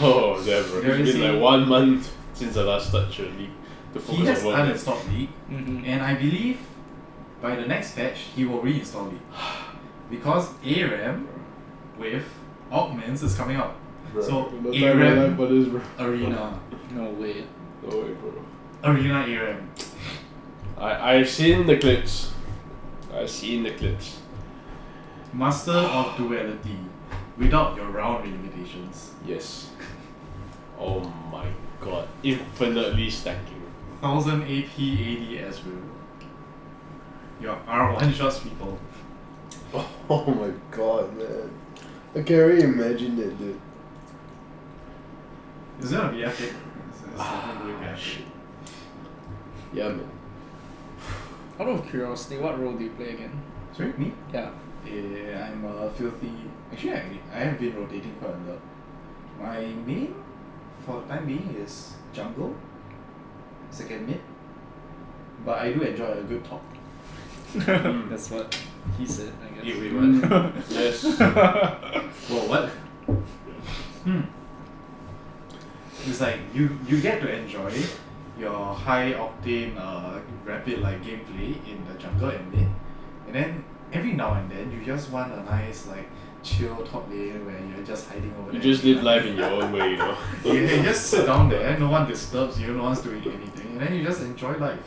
Oh, never. There It's is been a- like 1 month since I last touched a league. To he focus has on work. uninstalled League, and I believe by the next patch he will reinstall League because ARAM with augments is coming out. Bro, So no time in my life for this, bro. Arena, No way. No way, bro. Arena ARAM. I've seen the clips. Master of duality without your round limitations. Yes. Oh my god. Infinitely stacking. 1000 AP AD as well. Your R1 shots people. Oh my god, man. I can already imagine it, dude. It's gonna be epic. It's definitely going to be epic. Yeah, man. Out of curiosity, what role do you play again? Sorry, me? Yeah. I'm a filthy. Actually, I have been rotating quite a lot. My main for the time being is jungle, second mid, but I do enjoy a good top. That's what he said, I guess. Wait, what? Yes. Well, what? It's like you get to enjoy your high octane rapid like gameplay in the jungle and mid, and then every now and then you just want a nice like chill top lane where you're just hiding over You there. just live life in your own way, you know. You just sit down there, no one disturbs you, no one's doing anything, and then you just enjoy life.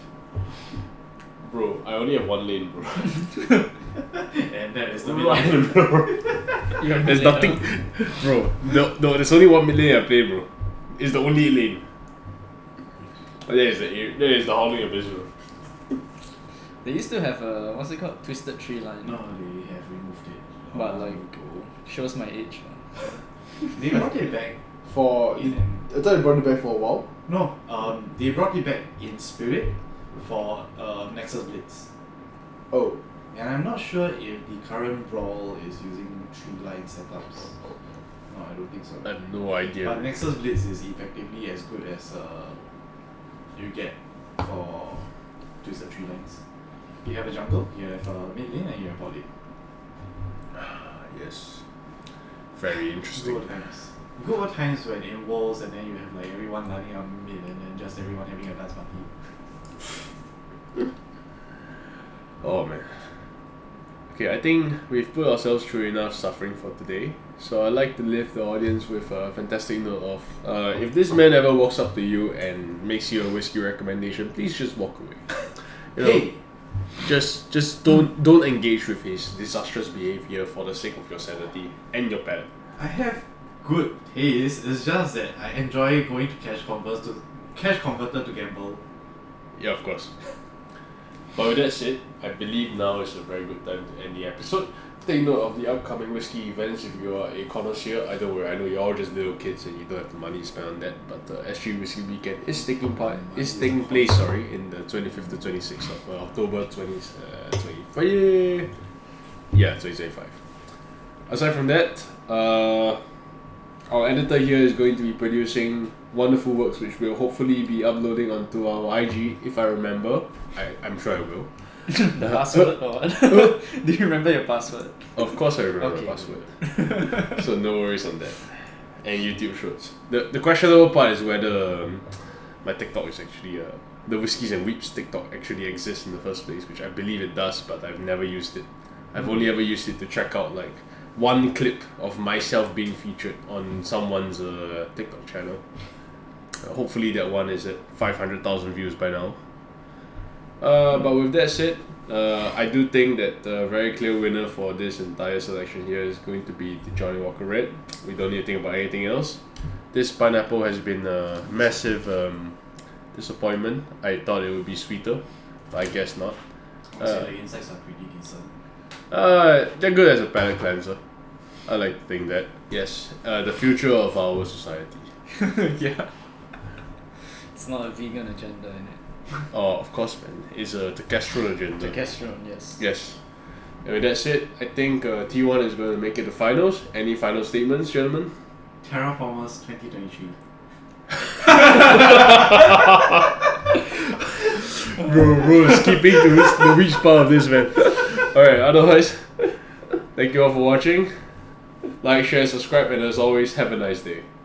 Bro, I only have one lane, bro. And that is the Right, bro. You're There's nothing, bro. No, there's only one lane I play, bro. It's the only lane. That is the Howling Abyss, bro. They used to have a, what's it called? Twisted Tree line. No, they have removed it. But like, shows my age. They brought it back For in I thought you brought it back for a while. no, they brought it back in Spirit for Nexus Blitz. Oh. And I'm not sure if the current Brawl is using tree line setups. No, I don't think so. I have no idea. But Nexus Blitz is effectively as good as you get for Twisted Tree Lines. You have a jungle, you have a mid lane, and you have bot lane. Yes. Very interesting. Good times. Good times when in walls and then you have like everyone lining up mid and then just everyone having a dance party. Oh man. Okay, I think we've put ourselves through enough suffering for today. So I'd like to leave the audience with a fantastic note of if this man ever walks up to you and makes you a whiskey recommendation, please just walk away. You know, Hey! just don't engage with his disastrous behavior for the sake of your sanity and your palate. I have good taste, it's just that I enjoy going to cash converter to gamble. Yeah, of course. But with that said, I believe now is a very good time to end the episode. Take note of the upcoming whiskey events if you are a connoisseur. I don't worry, I know you're all just little kids and you don't have the money to spend on that. But SG Whiskey Weekend is taking place in the 25th to 26th of October 2025. Yeah, 2025. Aside from that, our editor here is going to be producing wonderful works which will hopefully be uploading onto our IG if I remember. I'm sure I will. The password or what? Do you remember your password? Of course I remember Okay. the password. So no worries on that. And YouTube shorts. The questionable part is whether my TikTok is actually the Whiskies and Weebs TikTok actually exists in the first place, which I believe it does, but I've never used it. I've only ever used it to check out like one clip of myself being featured on someone's TikTok channel. Hopefully that one is at 500,000 views by now. But with that said, I do think that the very clear winner for this entire selection here is going to be the Johnnie Walker Red. We don't need to think about anything else. This pineapple has been a massive disappointment. I thought it would be sweeter, but I guess not. Also, the insights are pretty decent. They're good as a palate cleanser. I like to think that. Yes, the future of our society. Yeah. It's not a vegan agenda in it. Oh, of course, man. It's a testosterone agenda. Testosterone, yes. Yes. And with that said, I think T1 is going to make it to finals. Any final statements, gentlemen? Terraformers 2023. Bro, skipping the which part of this, man. Alright, otherwise, thank you all for watching. Like, share, subscribe, and as always, have a nice day.